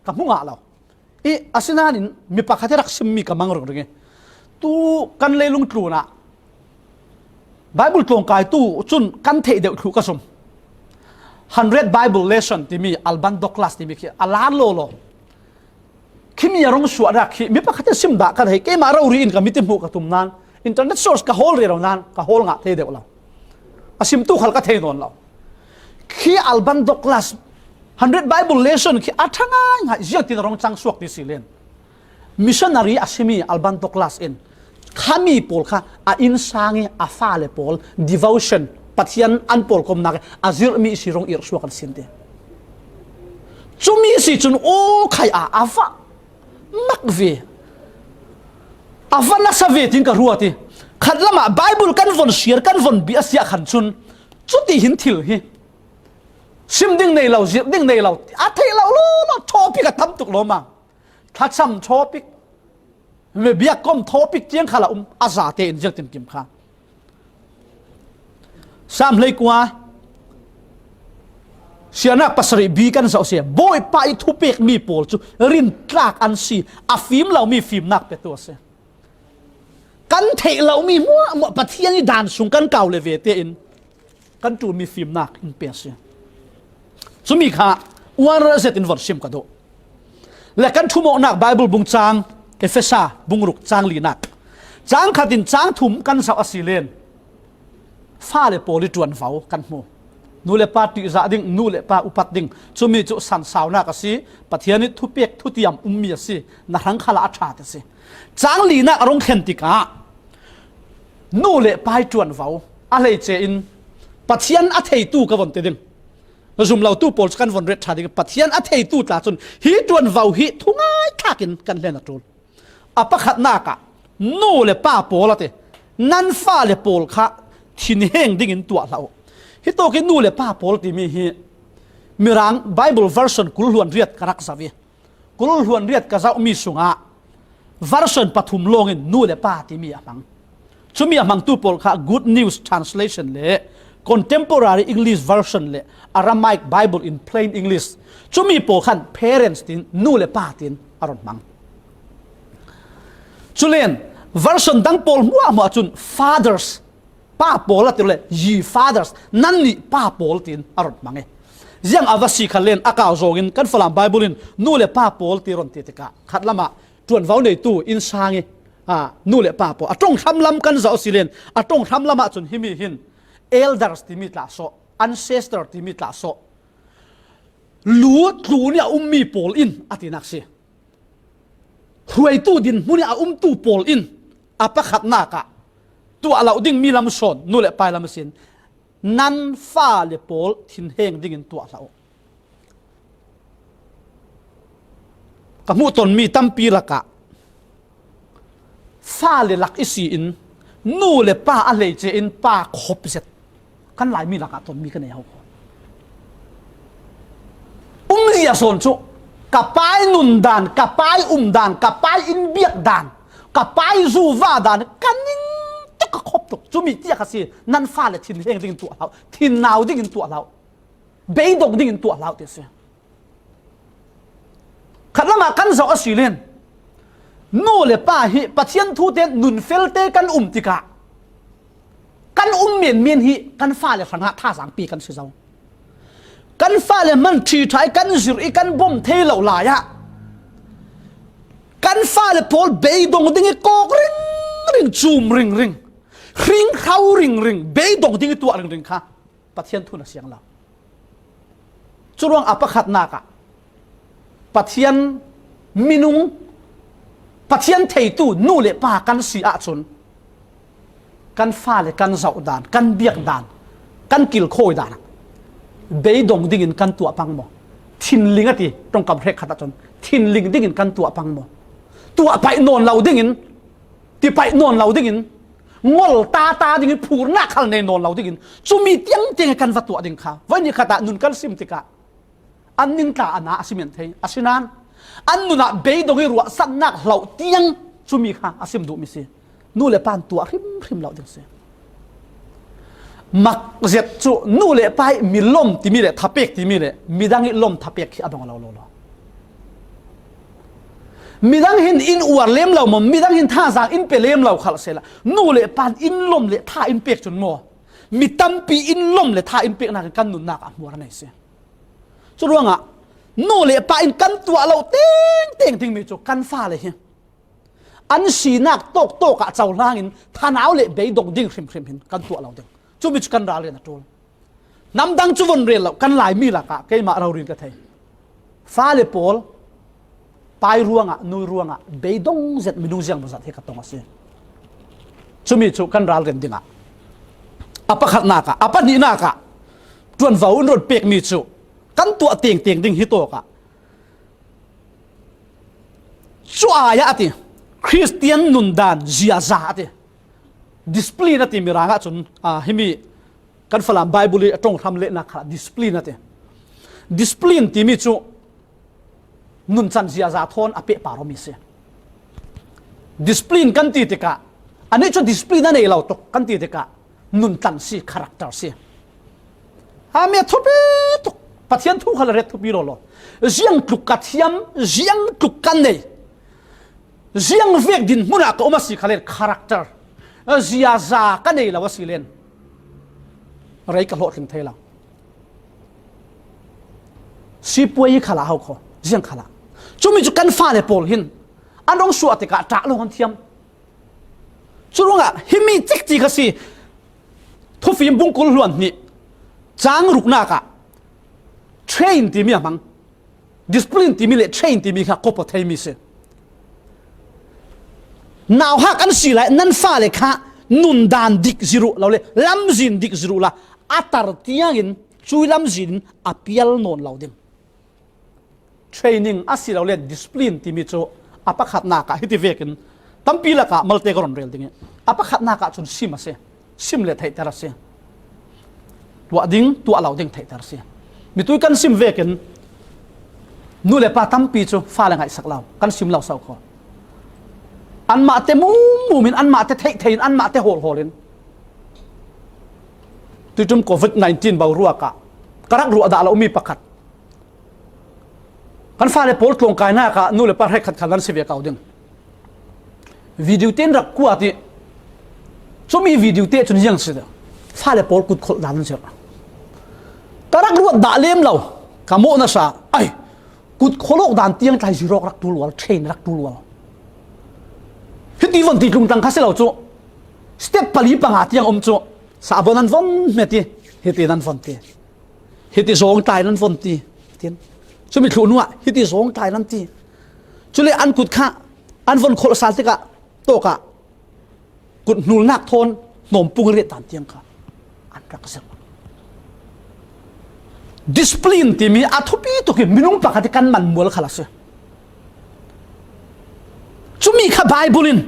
ka munga law I asinanin mi pakhaterak simmi ka mangrok ringe tu kan lelung tlu na bible tlong kai tu chun kan thei de thu ka som 100 bible lesson ti mi alban do class ti mi ki alan lo kimi yarong suwa ra khi mi pakhate sim da kan he ke ma ro ri in ka mitim hu ka tum nan internet source ka hol re ro nan ka hol nga thei de lo asim tu khal ka thei don lo khi alban do class 100 bible lesson ki athanga nga jiak ti rong chang suak ti silen missionary asimi alban do class in khami pol kha a Innsang a fa le pol devotion pathian an pol kom na azir mi sirong ir suak sin de chumi si chun o khai a afa makve afa na save tin ka ruati khatlama bible kan von share kan von bi asia khan chun chuti hin thil hi sim ding nei lo zir ding nei lo a thei lo lo topic ka tam tuk lo ma thacham topic me bia kom topic chiang khala azate in jak tin kim kha sam lei kwa siana pasari bi kan so se boy pa I thu pek mi pol chu rin tlak an si a film lo mi film nak pe to se kan thei lo mi mo pathian ni dan sung kan kaw le ve te in kan tu mi film nak in pe se chumi kha war zet in vor sim ka do le kan thu mo nak bible bung chang efesa bungruk chang li nak chang khatin chang thum kan sa asilen fa le poli tuan vau kan mu nulepa ti za ding nulepa upat ding chumi chu san sauna ka si pathiani thu pek thu tiam ummi si na rang khala atha te si chang li na rong khen ti ka nulepa tuan vau a lei che in pathian a thei tu ka von te ding zum lau tu pol kan von ret tha ding pathian a thei tu ta chun hi tuan vau hi thungai thakin kan len atul apakhat na ka nulepa polate nan fa le pol kha thin heng ding in tua lau hi to ke nulepa pol ti mi hi mirang bible version kulhuan riat karak savi kulhuan riat ka zau mi sunga version pathum longin nulepa ti mi amang chumi amang tu pol kha good news translation le contemporary English version le Aramaic Bible in plain English chumi pol khan parents tin nulepa tin aron mang chulen version dang pol mu chun fathers ป้าโปลติเลยยี fathers นั่นนี่ป้าโปลตินอรดมังเอยังอวสิขันเลนอากาศโจกินกันฝรั่งไบเบิลินนู่นเลยป้าโปลติรอนติดกะขัดละมาจวนเฝ้าในตู้อินซางนู่นเลยป้าโปตรงทำลำกันจะเอาสิเลนตรงทำละมาจนหิมิหิน elders ที่มีตลาโซ ancestor ที่มีตลาโซรู้ตู้เนี่ยมีโปลอินอตินักเสียหวยตู้ดินมุนี่ตู้โปลอินปะขัดหน้ากะตัวเราดิ้งมีลำสนนู่นแหละไปลำสินนั่นฟ้าเลโปลทิ้งเฮงดิ้งตัวเรากมุตนมีตั้มปีละกะฟ้าเลลักอิสีอินนู่นแหละป้าอะไรเจอินป้าคบเสร็จกันหลายมีละกะตนมีกันในเขาเรียสนชุกับไปนุนดานกับไปดานกับไปอินเบียกดานกับไปจูวาดานกันนิ่งจะก็ครบตุกจุมีเจียกสินั่นฟ้าเลยทิ้งเฮงดิ้งตัวเราทิ้งนาวดิ้งตัวเราเบยดงดิ้งตัวเราเดี๋ยวสิขัดละมากันจะเอาสิเลนนู่เลยป้าฮิปัจเจียนทูเตนนุนเฟลเตกันติกะกันเมียนฮิกันฟ้าเลยฟังฮะท่าสังปีกันสิเจ้ากันฟ้าเลยมันทีไทยกันจิริกันบ่มเทเหล่าลายะกันฟ้าเลยพอลเบยดงดิ้งกอกริงริงจูมริงริงเขาริงเบยดงดิ้งตัวริงค่ะปัจเจียนทูน่ะเสียงเราจุดรวงอัปขัดนากะปัจเจียนมินุงปัจเจียนเทตูนู่เลยป้ากันสีอาชนกันฟ้าเลยกันเสาดานกันเบียกดานกันกิลโคยดานเบยดงดิ้งกันตัวปังโมทินลิงตีตรงกับเรกขัดจนทินลิงดิ้งกันตัวปังโมตัวไปนอนเราดิ้งที่ไปนอนเราดิ้งงอลตาดิ้งผูนักขันในนอนเราดิ้งจุมีเตียงกันวัตตัวดิ้งข้าวันนี้ขัดนุนกันซิมติกะอันนินตาอันน่าสิเมนเทอาศินันอันนุนเบยดงรัวสันนักเหล่าเตียงจุมีข้าอาศิมดูมิสินู่เลยปานตัวริมเหล่าดิ้งสิมักเจ็ดจุนู่เลยไปมีลมที่มีเลยทับเปกที่มีเลยมีดังลมทับเปกที่อับของเรามีดังเห็นอินอวดเลี้ยมเราหมมีดังเห็นท่าสางอินเปเลี้ยมเราขัดเสร็จละนู่เลยปานอินลมเลยท่าอินเปกจนมัวมีตั้มปีอินลมเลยท่าอินเปกนักกันนุนนักมัวกันไหนเสียจุดร่วงนู่เลยปานอินกันตัวเราเต็งมีจุกันฟ้าเลยอันสีนักโตกะเจ้าล่างอินท่าหนาวเลยเบยดงดิ้งริมหินกันตัวเราเด้งจุมิจกันราเลยนะโจลน้ำดังจุวนเรียนเรากันหลายมีละกะเกยมาเราเรียนกันไทยฟ้าเลยโปลไปร่วงนุยร่วงเบยดงเจ็ดมินูเจียงบริษัทเฮกัตตงสิจุมิจุกันราเรียนดิ้งปะขัดนากะปะนีนากะจวนว่าอุนรถเปียกมีจุกันตัวเตียงดิ้งฮิโตกะชัวอายะติคริสเตียนนุนดานจีอาซาติดิสพลีนั่นที่มีรางจนให้มีกันฝรั่งไบเบิลตรงทำเละนักดิสพลีนั่นที่ดิสพลีนที่มีจูนุนจันจีอาซาทอนอเปะปารมิเสดิสพลีนกันตีติกะอันนี้จูดิสพลีนนั่นเองเราตกกันตีติกะนุนจันสีคาแรคเตอร์สีเมียทุบตุกปัจจัยทุกขลังเรทุบิโรโลเจียงตุกกัดเทียมเจียงตุกกันเนี่ยเจียงเวกดินมุนักอมาสีขลังคาแรคเตอร์เจียซากันเนี่ยเราว่าสิเลนอะไรกันโหดถึงเทเราสิป่วยขลาเขาขอเจียงขลาจุมีจุกันฟ้าเลยโปลหินอันร้องสวดติกะจากลงกันเทียมจุรงหิมีจิกจิกสิทุฟิมบุงกุลล้วนนี่จางรุกนักเทรนที่มีมั้งดิสพลินที่มีเลยเทรนที่มีค่ะก็พอเทมิเสนาวฮักอันสิเลยนั่นฟ้าเลยค่ะนุนดานดิกจิรุเราเลยลำจินดิกจิรุละอัตรที่ยังช่วยลำจินอภิยลนนเราเดิมเทรนนิ่งอันสิเราเลยดิสพลินที่มีโจอปะขัดนักฮิติเวกินตั้มปีละกะมัลเตกรอนเรลดิ้งอปะขัดนักจนซิมาเสซิมเลยไทยตระเสตัวดิ้งตัวเราดิ้งไทยตระเสมีตัวกันซิมเวกินนู่นเลยป้าตั้มปีโจฟ้าเลยไงสักเรากันซิมเราเศร้าคออันมาเตมูมินอันมาเตเทนอันมาเตโฮลินที่จุ่มโควิด-19 เบารัวกะกระรักรัวด่าเรามีประคัดกันฟ้าเลยโพลตรงกายหน้ากะนู่นเลยป้าให้ขัดขันนั้นเสียเก่าดึงวิดีโอเต้นรักกว่าที่ ช่วมีวิดีโอเตะจนยังสิเดฟ้าเลยปอลกุดขดดันเจ้าตารักรวดด่าเลี้ยมเราขโมยนะซาไอ้กุดขโลกดันเตียงใจสิรอกรักตัวล้วนเทรนรักตัวล้วนฮิตีวันตีลุงตังคัสเราจู่สเต็ปปลีปังอาเตียงจู่สาบนันวันเมตีฮิตีนันวันตีฮิตีสองตายนันวันตีเตียนช่วมีขลุ่นวะฮิตีสองตายนันตีช่วยอันกุดข้าอันวันโคลสาลติกะโตกะกุดนูนักทนหนมปุงเรียตันเตียงข้าอันรักเสียดิสปลินที่มีอัฐปีตุกิมินุงปากติกันมันมัวละขลัสช่วมีข้าไบเบิลิน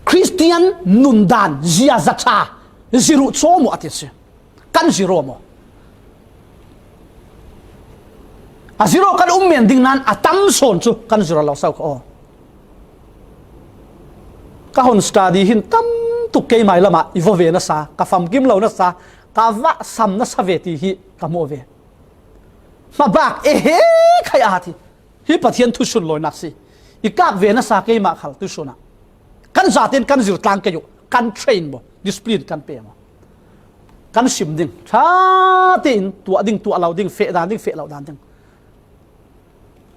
คริสเตียนนุนดานเจียจัตชาจิรุโซมอัติเสกันจิโรมอาจิโรกันเมียนดิ่งนั้นอาตั้มโซนจูกันจิโรเราเศร้าก็ก็ฮอนสตาดีหินตั้มตุกเกยไม่ละมาอีโวเวนัสซากับฟัมกิมเรานัสซากาวะซัมนัสเวทีฮิกับโมเวมาบักเฮ้ใครอาทิฮิปะเทียนทุชุนลอยนักสิอีกาเวนัสซาเกยมาขัลทุชุนะกันzatenกันจิรตังเกยุกันเทรนบ่ดิสปลินกันเปย์มากันชิมดิ่งชาตินตัวดิ่งตัวเราดิ่งเฟดานดิ่งเฟเราดานดิ่ง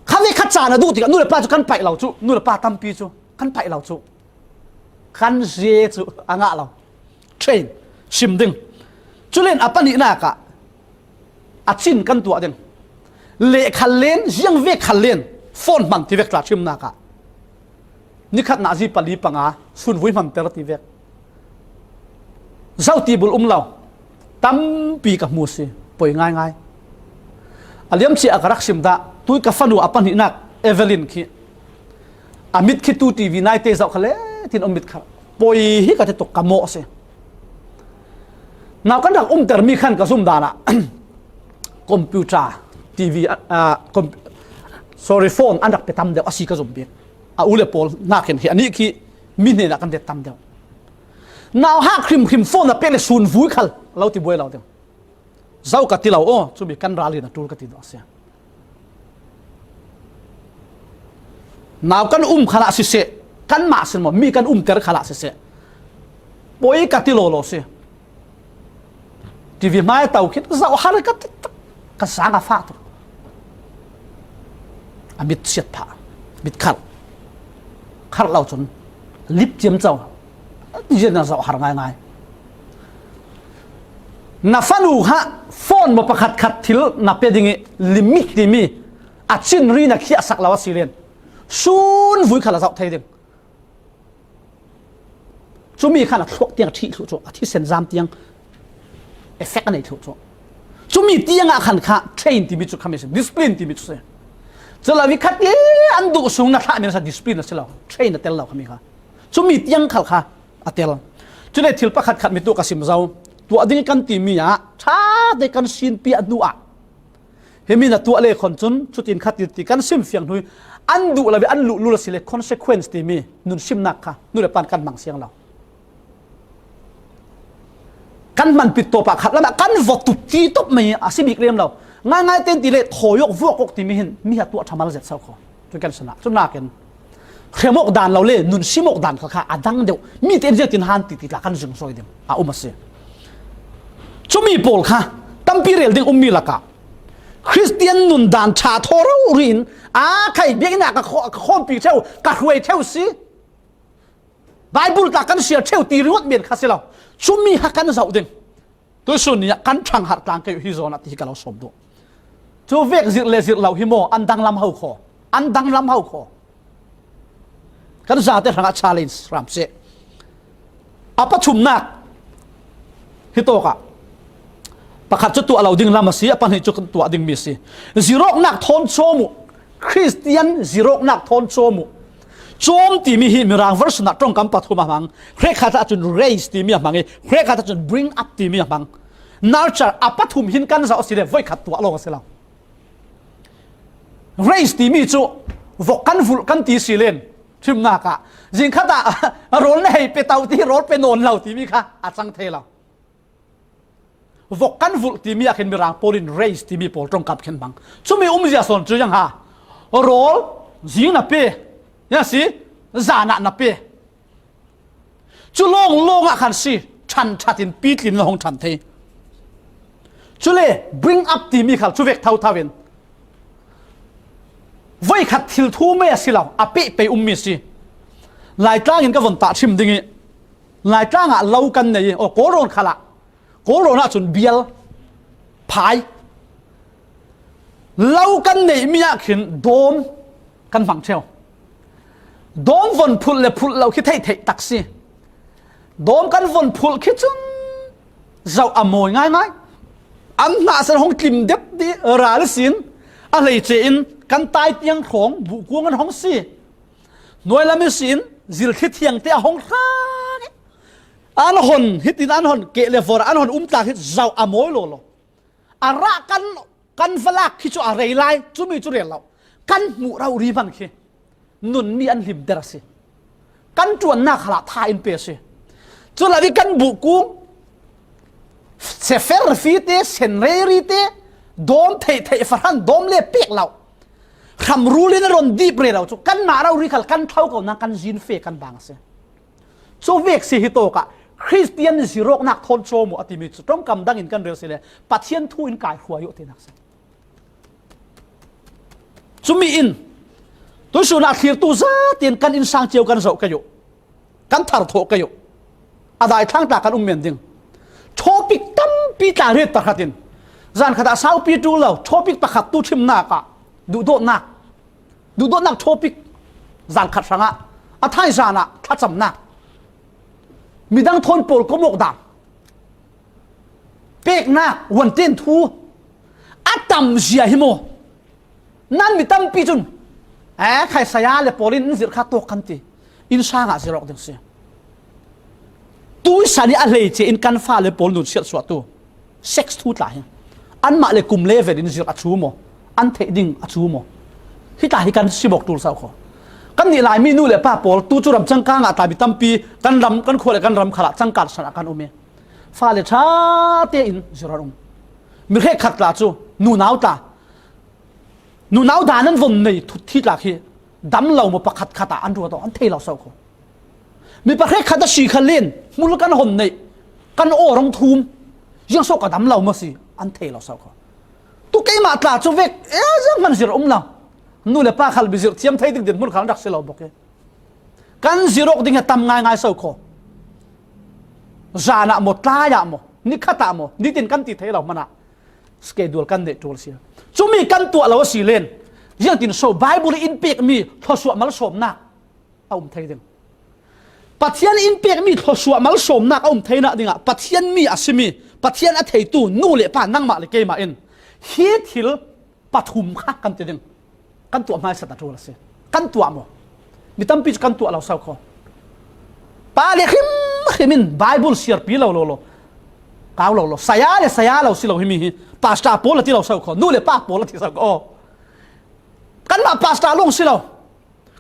ข้าไม่ขัดจานะดูติกันนู่นเลยป้าจูกันไปเราจูนู่นเลยป้าตั้มปีจูกันไปเราจูกันเจจูอ่างะเราเทรนชิมดิ่งจูเล่นอัปนินักะอัดชินกันตัวดิ่งเละขันเล่นยังเวกขันเล่นฟอนมันที่เวกกลาชิมนักะนี่ขัดนาจีปลีปังอาสุนวุ้ยมันเตอร์ตีเวกเจ้าตีบุลเราตั้มปีกับมูสิป่วยง่ายอาเลียมเชียกรักชิมดาตุยกับฟันูอัปนินักเอเวลินคีอามิดคิตูทีวีนายเตะเจ้าเขาเล่ทินอมิดครับป่วยฮิกัดตกกระโมเสนากันดักเตอร์มีขันกับซุ่มดานะคอมพิวเตอร์ทีวีโฟนอันดักไปทำเดียวอาศัยกับซุ่มเบียอุเลปอลนักเห็นอันนี้คือมินเนี่ยนักกันเด็ดตามเดียวนาวฮักคริมโฟนน่ะเป็นศูนย์วุ้ยขัลเราที่บวยเราเดียวเจ้ากัดที่เราโอ้ชุบิกันราลีนะตูกัดที่ดอกเสียนาวกันขลักสิเสกันมาสินมั้มีกันเตอร์ขลักสิเสบวยกัดที่โลเสียที่วิมายเต่าคิดเจ้าฮาร์กัดสางอาฟาตุอามิดเสียดผามิดขัลขัดเราจนลิบเจียมเจ้าที่จะน่าจะหาง่ายๆนับฟันูฮะฟอนมาประคัดทิลนับเป็นยังไงลิมิตที่มีอาชินรีนักขี้สักลาวสิเรียนซูนวุ้ยขัดเราเท่าเดิมจู่มีขนาดพวกเตียงที่ถูกจู่ที่เซนซามเตียงเอฟเฟกต์อะไรถูกจู่มีเตียงอาขันข้าเทรนที่มีจุดคำนี้ดิสซิปลินที่มีจุดเสียจะเราวิคัดเยอันดูสูงนักข่ามีนักดิสซิปลินนักเสียเราเทรนนักเตลเราคำนี้ค่ะจู่มีเตียงขัดข้าอัตเตลจู่ในทิลปะขัดมีตัวกสิมเจ้าตัวดิ้งกันตีมีอ่ะชาได้กันสินปีอันดูอ่ะเฮมินะตัวเล่คนจนชุดอินขัดตีกันซิมเฟียงหุยอันดูเราไปอันลุลสิเลคอนเซคเวนซ์ตีมีนุนซิมนักค่ะนู่นเลยปานกันบังเสียงเรากันมันปิดตัวปากขัดแล้วกันวอตุตีตบไม่อาศิบิกเรียมเราง่ายๆเต็มตีเลยถอยกวัวกตีมีเห็นมีหัตัวทำมาแล้วเสร็จเศร้าขอจนกันชนะจนน่าเกินเขียมกดานเราเล่นุนซิมกดานเขาค่ะดังเดียวมีเต็มเจตินฮันติดละกันจึงซอยเดียวมาเสียจุมีโพลค่ะตั้มปีเรลดิ้งมีละกะคริสเตียนนุนดานชาทอรูรินใครเบียกหน้ากับข้อมปีเท่ากับรวยเท่าสิไบเบิลตากันเสียเท่าตีรวดเบียนคาสิเราชุมีหักกันเจ้าดึงตัวส่วนนี้กันช่างหักต่างกันอยู่ที่โซนที่กันเราสมดุจูเวกจิตเลจิตเราฮิโมอันดังลำเฮาคออันดังลำเฮาคอกันจะได้ทางชาเลนจ์รำเสอปัจจุบันนักฮิโตกะประคัดจุดตัวเราดึงลำมาเสียปัญหาจุดตัวดึงมีสิจิโรกนักทนโจมุคริสเตียนจิโรกนักทนโจมุโจมตีมีหินมีรางวอร์สนักตรงกันปัทุมาบังเครคาตาจุน raise ตีมีบังเครคาตาจุน bring up ตีมีบังนาร์ชาร์ปัทุมหินกันจะเอาสิเดไว้ขัดตัวลงกันเสียแล้ว raise ตีมีจูวกกันฟุลกันตีสิเลนชิมนักะจิงขัดอะโรลในเปตาวที่โรลเป็นโนนเราตีมีค่ะอาจังเทเราวกกันฟุลตีมีอาเข็นมีรางโพลิน raise ตีมีโพลตรงกับเข็นบังชูมีมีจะสอนจูยังฮะโรลจิงนับเปยังสิจานะนับเป จุลงอ่ะขันสิชันชัดินปีดลินลงชันเทจุเล bring up ตีมีขัดจุเวกเท่าเวนไว้ขัดทิลทูไม่สิเราอภิไปมีสิหลายจ้างเห็นก็วันตาชิมดิ่งหลายจ้างอ่ะเล่ากันเนี่ยโอ้โกโรนขละโกโรน่ะจนเบียลพายเล่ากันเนี่ยมีอยากเห็นโดมกันฝังเชียวโดมวนพุลเลยพุลเราคิดให้ตักสิโดมกันวนพุลคิดจนเจ้าอโมยง่ายอันน่าสนห้องกลิ่มเด็บดีราลสินอะไรเจนกันตายเตียงของบุกวงกันห้องสิหน่วยละไม่สินจิลคิดเทียงเตะห้องข้าอันหนฮิตินอันหนเกลฟอร์อันหนตาคิดเจ้าอโมยโลโลอาระกันฟลักคิดจะอะไรไล่จุมีจุเรียนเรากันหมู่เรารีบันคีนุนมีอันลิมเดรสิกันจวนหน้าขลับทาอินเปสิจุลาวิกันบุกุงเซฟเฟอร์ฟีเตเซนเรรีเตโดมเทฟรันโดมเล่เปียกเราคำรู้เลยนะรอนดีเปรเราจุกันมาเรารีขัลกันเท่ากับนักกันจินเฟกันบางเสียจูเวกสิฮิโตกะคริสเตียนสิโรกนักทนโชมุอติมิจุต้องกำดังอินกันเร็วสิเลยปัจเจียนทูอินกายหัวยุตินักเสียจุมีอินตัวสุนัขเขียนตัวซาเตียนกันอินสังเจียวกันโศกอยู่กันทาร์โถกอยู่อะไรทั้งตากันเมียนดิงโชปิกตั้มปีตาเรียตาขัดินจานขดาสาวปีจูแล้วโชปิกตะขัดตู้ชิมหน้ากะดูโดนักโชปิกจานขัดสังะอัฐายจานะทัดจำนักมีดังทนปวดก็หมกดำเป๊กนักวันเต้นทูอัตมเสียหิโมนั่นมีตั้มปีจุนใครสยามเลยปอลินสิรขาตัวกันตีอินช่างอาศิรอกดึงเสียตัวสันนิอะไรเจอินกันฟ้าเลยปอลุนเสียสวดตัวเซ็กซ์ทูตหลายอันมาเลยกุมเลเวลินสิรอัจฉริโมอันเทดิ่งอัจฉริโมที่ตาที่กันสิบอกตัวสาวเขากันนี่หลายมีนู่เลยป้าปอลตัวจุดรำจังก้างอาตาบิตั้มปีกันรำกันขวดกันรำขลัดจังกัดสนากันอุเมฟ้าเลยชาเตอินสิรอุมมีแค่ขัดลาจูนูนาวตานูนาวดานั้นวนในทุกที่หลักที่ดำเรามาประคัดขัดอันรัวต่ออันเทเราเศร้าเขามีประเทศขัดสีขันเล่นมูลกันหนในกันโอรองทูมยังโซกับดำเรามาสิอันเทเราเศร้าเขาตุกไอมาตราจูเวกยังมันสิรเรานู่นเลยป้าขัลบิซิรเทียมไทยดึกเด่นมูลขันรักเสเราบอกกันสิรกดิ่งตำง่ายเศร้าเขาจานะหมดตายหมดนี่ขัดหมดนี่ตินกันติดไทยเรามันอะสเกดูลกันเด็ดตัวเสียจุมีกันตัวเราสีเลนยังตินโซไบเบิลอินเปียกมีทศวรรษมัลสมนักเอาไทยดึงปัทยันอินเปียกมีทศวรรษมัลสมนักเอาไทยนักดึงอ่ะปัทยันมีอาศิมีปัทยันอัฐิตูนู่เลป้านั่งมาเลยเกมาเอ็นฮีทิลปฐุมข้ากันจะดึงกันตัวมาสัตว์ตัวละเสียกันตัวมั้งมีตั้มปีกันตัวเราเศร้าคอป้าเรียกขิมินไบเบิลเสียปีเราโลก้าวเราสายเราสิเราหิมีปาสตาโพลที่เราเศร้าคอนู่นเลยป้าโพลที่เศร้าคอกันมาปาสตาลงสิเรา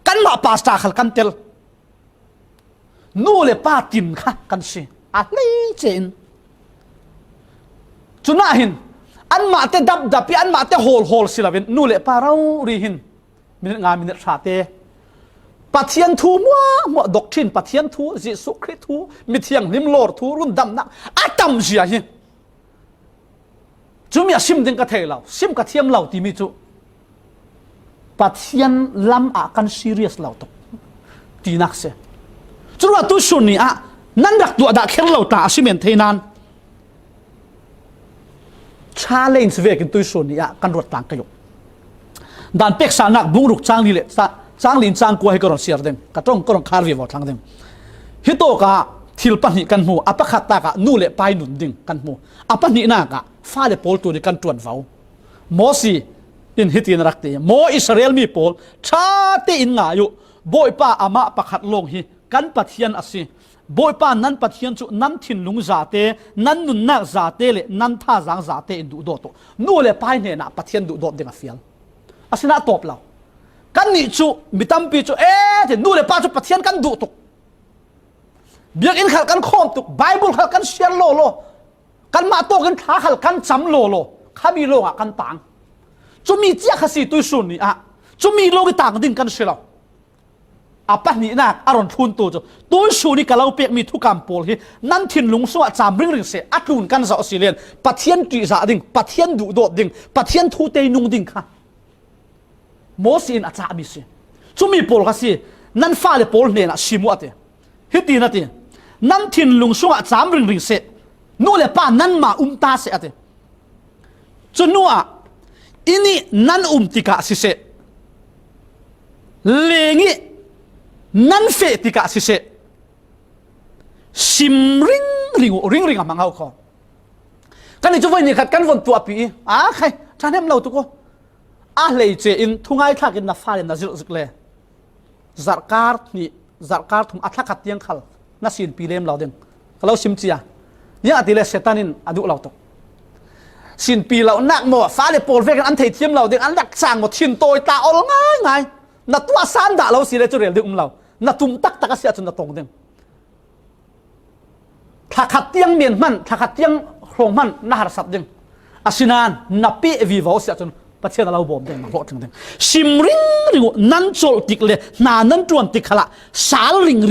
กันมาปาสตาขัลกันเตลนู่นเลยป้าตินค่ะกันสิอะไรเจนจุน่าหินอันมาเตดับอันมาเตโฮลสิเราเป็นนู่นเลยป้าเรารีหินมินงานมินชาเตปัทยันทูมัวดอกทินปัทยันทูจิสุคริทูมิเทียงนิมโลร์ทูรุนดำนักอาตัมเสียหิจุมีซิมดึงกระเทยเราซิมกระเทียมเราที่มีจุปัทยันลำอากันซีเรียสเราตกตีนักเสียจุว่าตุสุนีนั่นดักตัวดักเข็นเราตาซิเมนเทนันชาเลนส์เวกินตุสุนีกันรวดต่างกันอยู่ดันเป็กสานักบุงรุกจางลีเลจางลินจางกัวให้กรอนเสียเดิมกระต้องกรอนคาร์วิวทางเดิมฮิโตกะทิลปันหิกันหูอัปขัดตากะนู่เลไปหนุนดิ่งกันหูอัปนินากะฟ้าเลโพลตัวนี้กันตรวนเฝ้าโมซีอินฮิตินรักเตยโมอิสราเอลมีโพลชาติอินงายุโบยป้าอามาประคัดลงฮีกันปัทยันอสิโบยป้านั้นปัทยันจุนั้นทินลุงซาเตนั้นนุนนักซาเตเลนั้นท่าจางซาเตอินดูโดโตนู่เลไปเนี่ยนะปัทยันดูโดดิ่งฟิลอสินะตบเรากันนี่จุมิตัมปีจุแต่นู่เลยป้าจุปัทยันกันดูตุกเบียกอินขัดกันโคมตุกไบเบิลขัดกันเชียนโลกันมาโตกันท้าขัดกันจำโลข้ามีโลกันต่างจุมีเจ้าขสีตุยสุนีจุมีโลกต่างดิ่งกันเชียว apa ni nak aron thun tu su ni kalau pek mi thu kam pol hi nan thin lung so cham ring se atun kan za australian pathian ti za ding pathian du dot ding pathian thu te nung ding kha mosin acha mi se chumi pol kha si nan fa le pol ne na simu ate hiti na ti nan thin lung so cham ring se nu le pa nan ma ta se ate chunua ini nan tika si se lengi nan fe tika si se sim ring amangau kho kan chu voi ni khat kan von tu api khai thanem lo tu ko lei che in thungai thak in na fa le na zil zikle zarkar thum athak khat tiang khal na sin pi lem lo ding kalau sim chia ya atile setanin adu lo to sin pi lo nak mo fa le pol ve kan an thei thiam lo ding an dak sang mo thin toi ta ol ngai na tua san da lo si le chu rel de lo na tum tak asia chun na tong ding thakat tiang mien man thakat tiang hrong man na har sat ding asinan na pi vi vo sia chun pathian lo bom ding lo thing ding sim ring nan chol tik le na nan tuan tik khala sal ring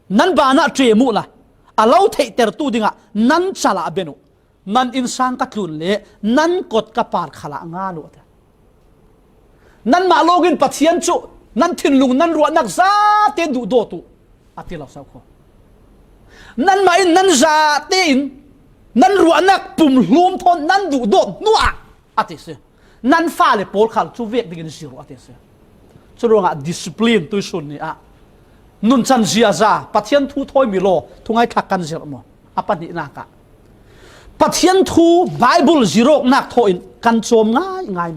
nan ba na tre mu la alo thei ter tu dinga nan chala benu nan insang ka tlun le nan kot ka par khala nga lu nan ma login pathian chu nan thin lung nan ruwa nak za te du do tu ati lo sau kho nan ma in nan za te in nan ruwa nak pum hlum thon nan du do nuwa ati se nan fa le pol khal chu vek digin zero ati se chu ronga discipline tu sun ni nun chan zia za pathian thu thoi mi lo thungai thak kan zer mo apa ni na ka pathian thu bible zero nak tho in kan chom ngai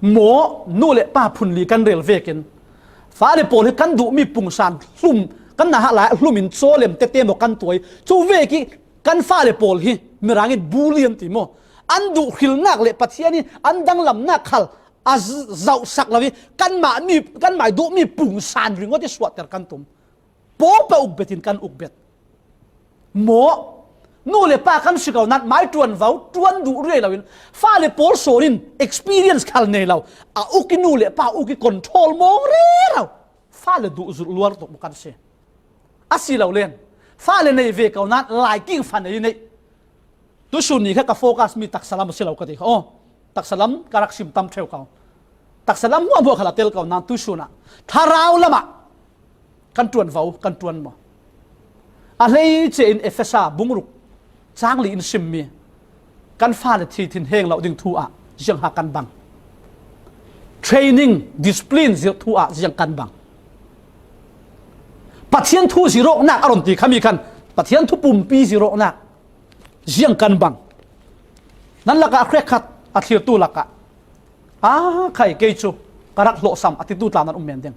mo nu le pa phun li kan rel vekin fa le pol kan du mi pung san hlum kan na la hlum in cholem te mo kan toi chu ve ki kan fa le pol hi mirangin bulian ti mo an du khil nak le pathiani an dang lam nak khal az zau sak lawi kan ma du mi pung san ringo ti swat ter kan tum po pa uk betin kan uk bet mo nu le pa kan sikau nat mai tuan du re lawin fa le pol sorin experience khal nei law uki nu le pa uki control mong re law fa le du zu luar to kan se asi law len fa le nei ve kau nat liking fan nei tu sun ni ka focus mi tak salam se law ka ti tak salam karak sim tam theu kau tak salam mo bo khala tel kau nan tu suna tharau lama kan tuan mo lei che in efesa bungruk chang li in simmi kan fa le thi thin heng lo ding thu jiang ha kan bang training discipline zio thu jiang kan bang pathian thu zero nak aron ti khami kan pathian thu pum pi zero nak jiang kan bang nan laka khrek khat athir tu laka khai ke chu karak lo sam atitu tla nan men ding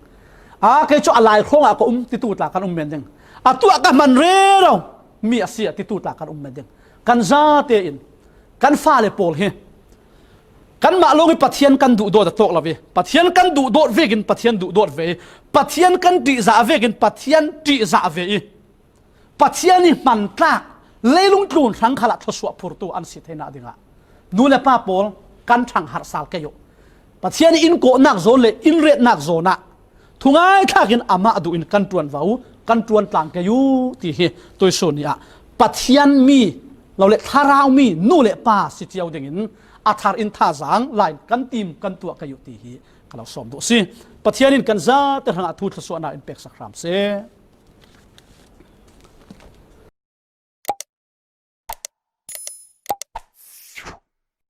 ke chu alai khong ko ti tu tla kan men ding atu ka man re ro mi asia ti tu tla kan men ding kan za te in kan fa le pol he kan ma longi pathian kan du do da tok lawe pathian kan du do vegin pathian du do ve pathian kan ti za vegin pathian ti za ve pathian ni man tla leilung tlun thang khala thoswa phurtu an si theina dinga nu le pa pol kan thang har sal ke yo pathian in ko nak zon le in ret nak zona thungai thakin ama adu in kan tuan vau kan tuan tlang ke yu ti he toy sonia pathian mi lo le tharau mi nu le pa si chiao ding in athar in tha zang line kan tim kan tua ka yu ti hi kalau som do si pathian in kan za ter hang athu thlaswa na in pek sakram se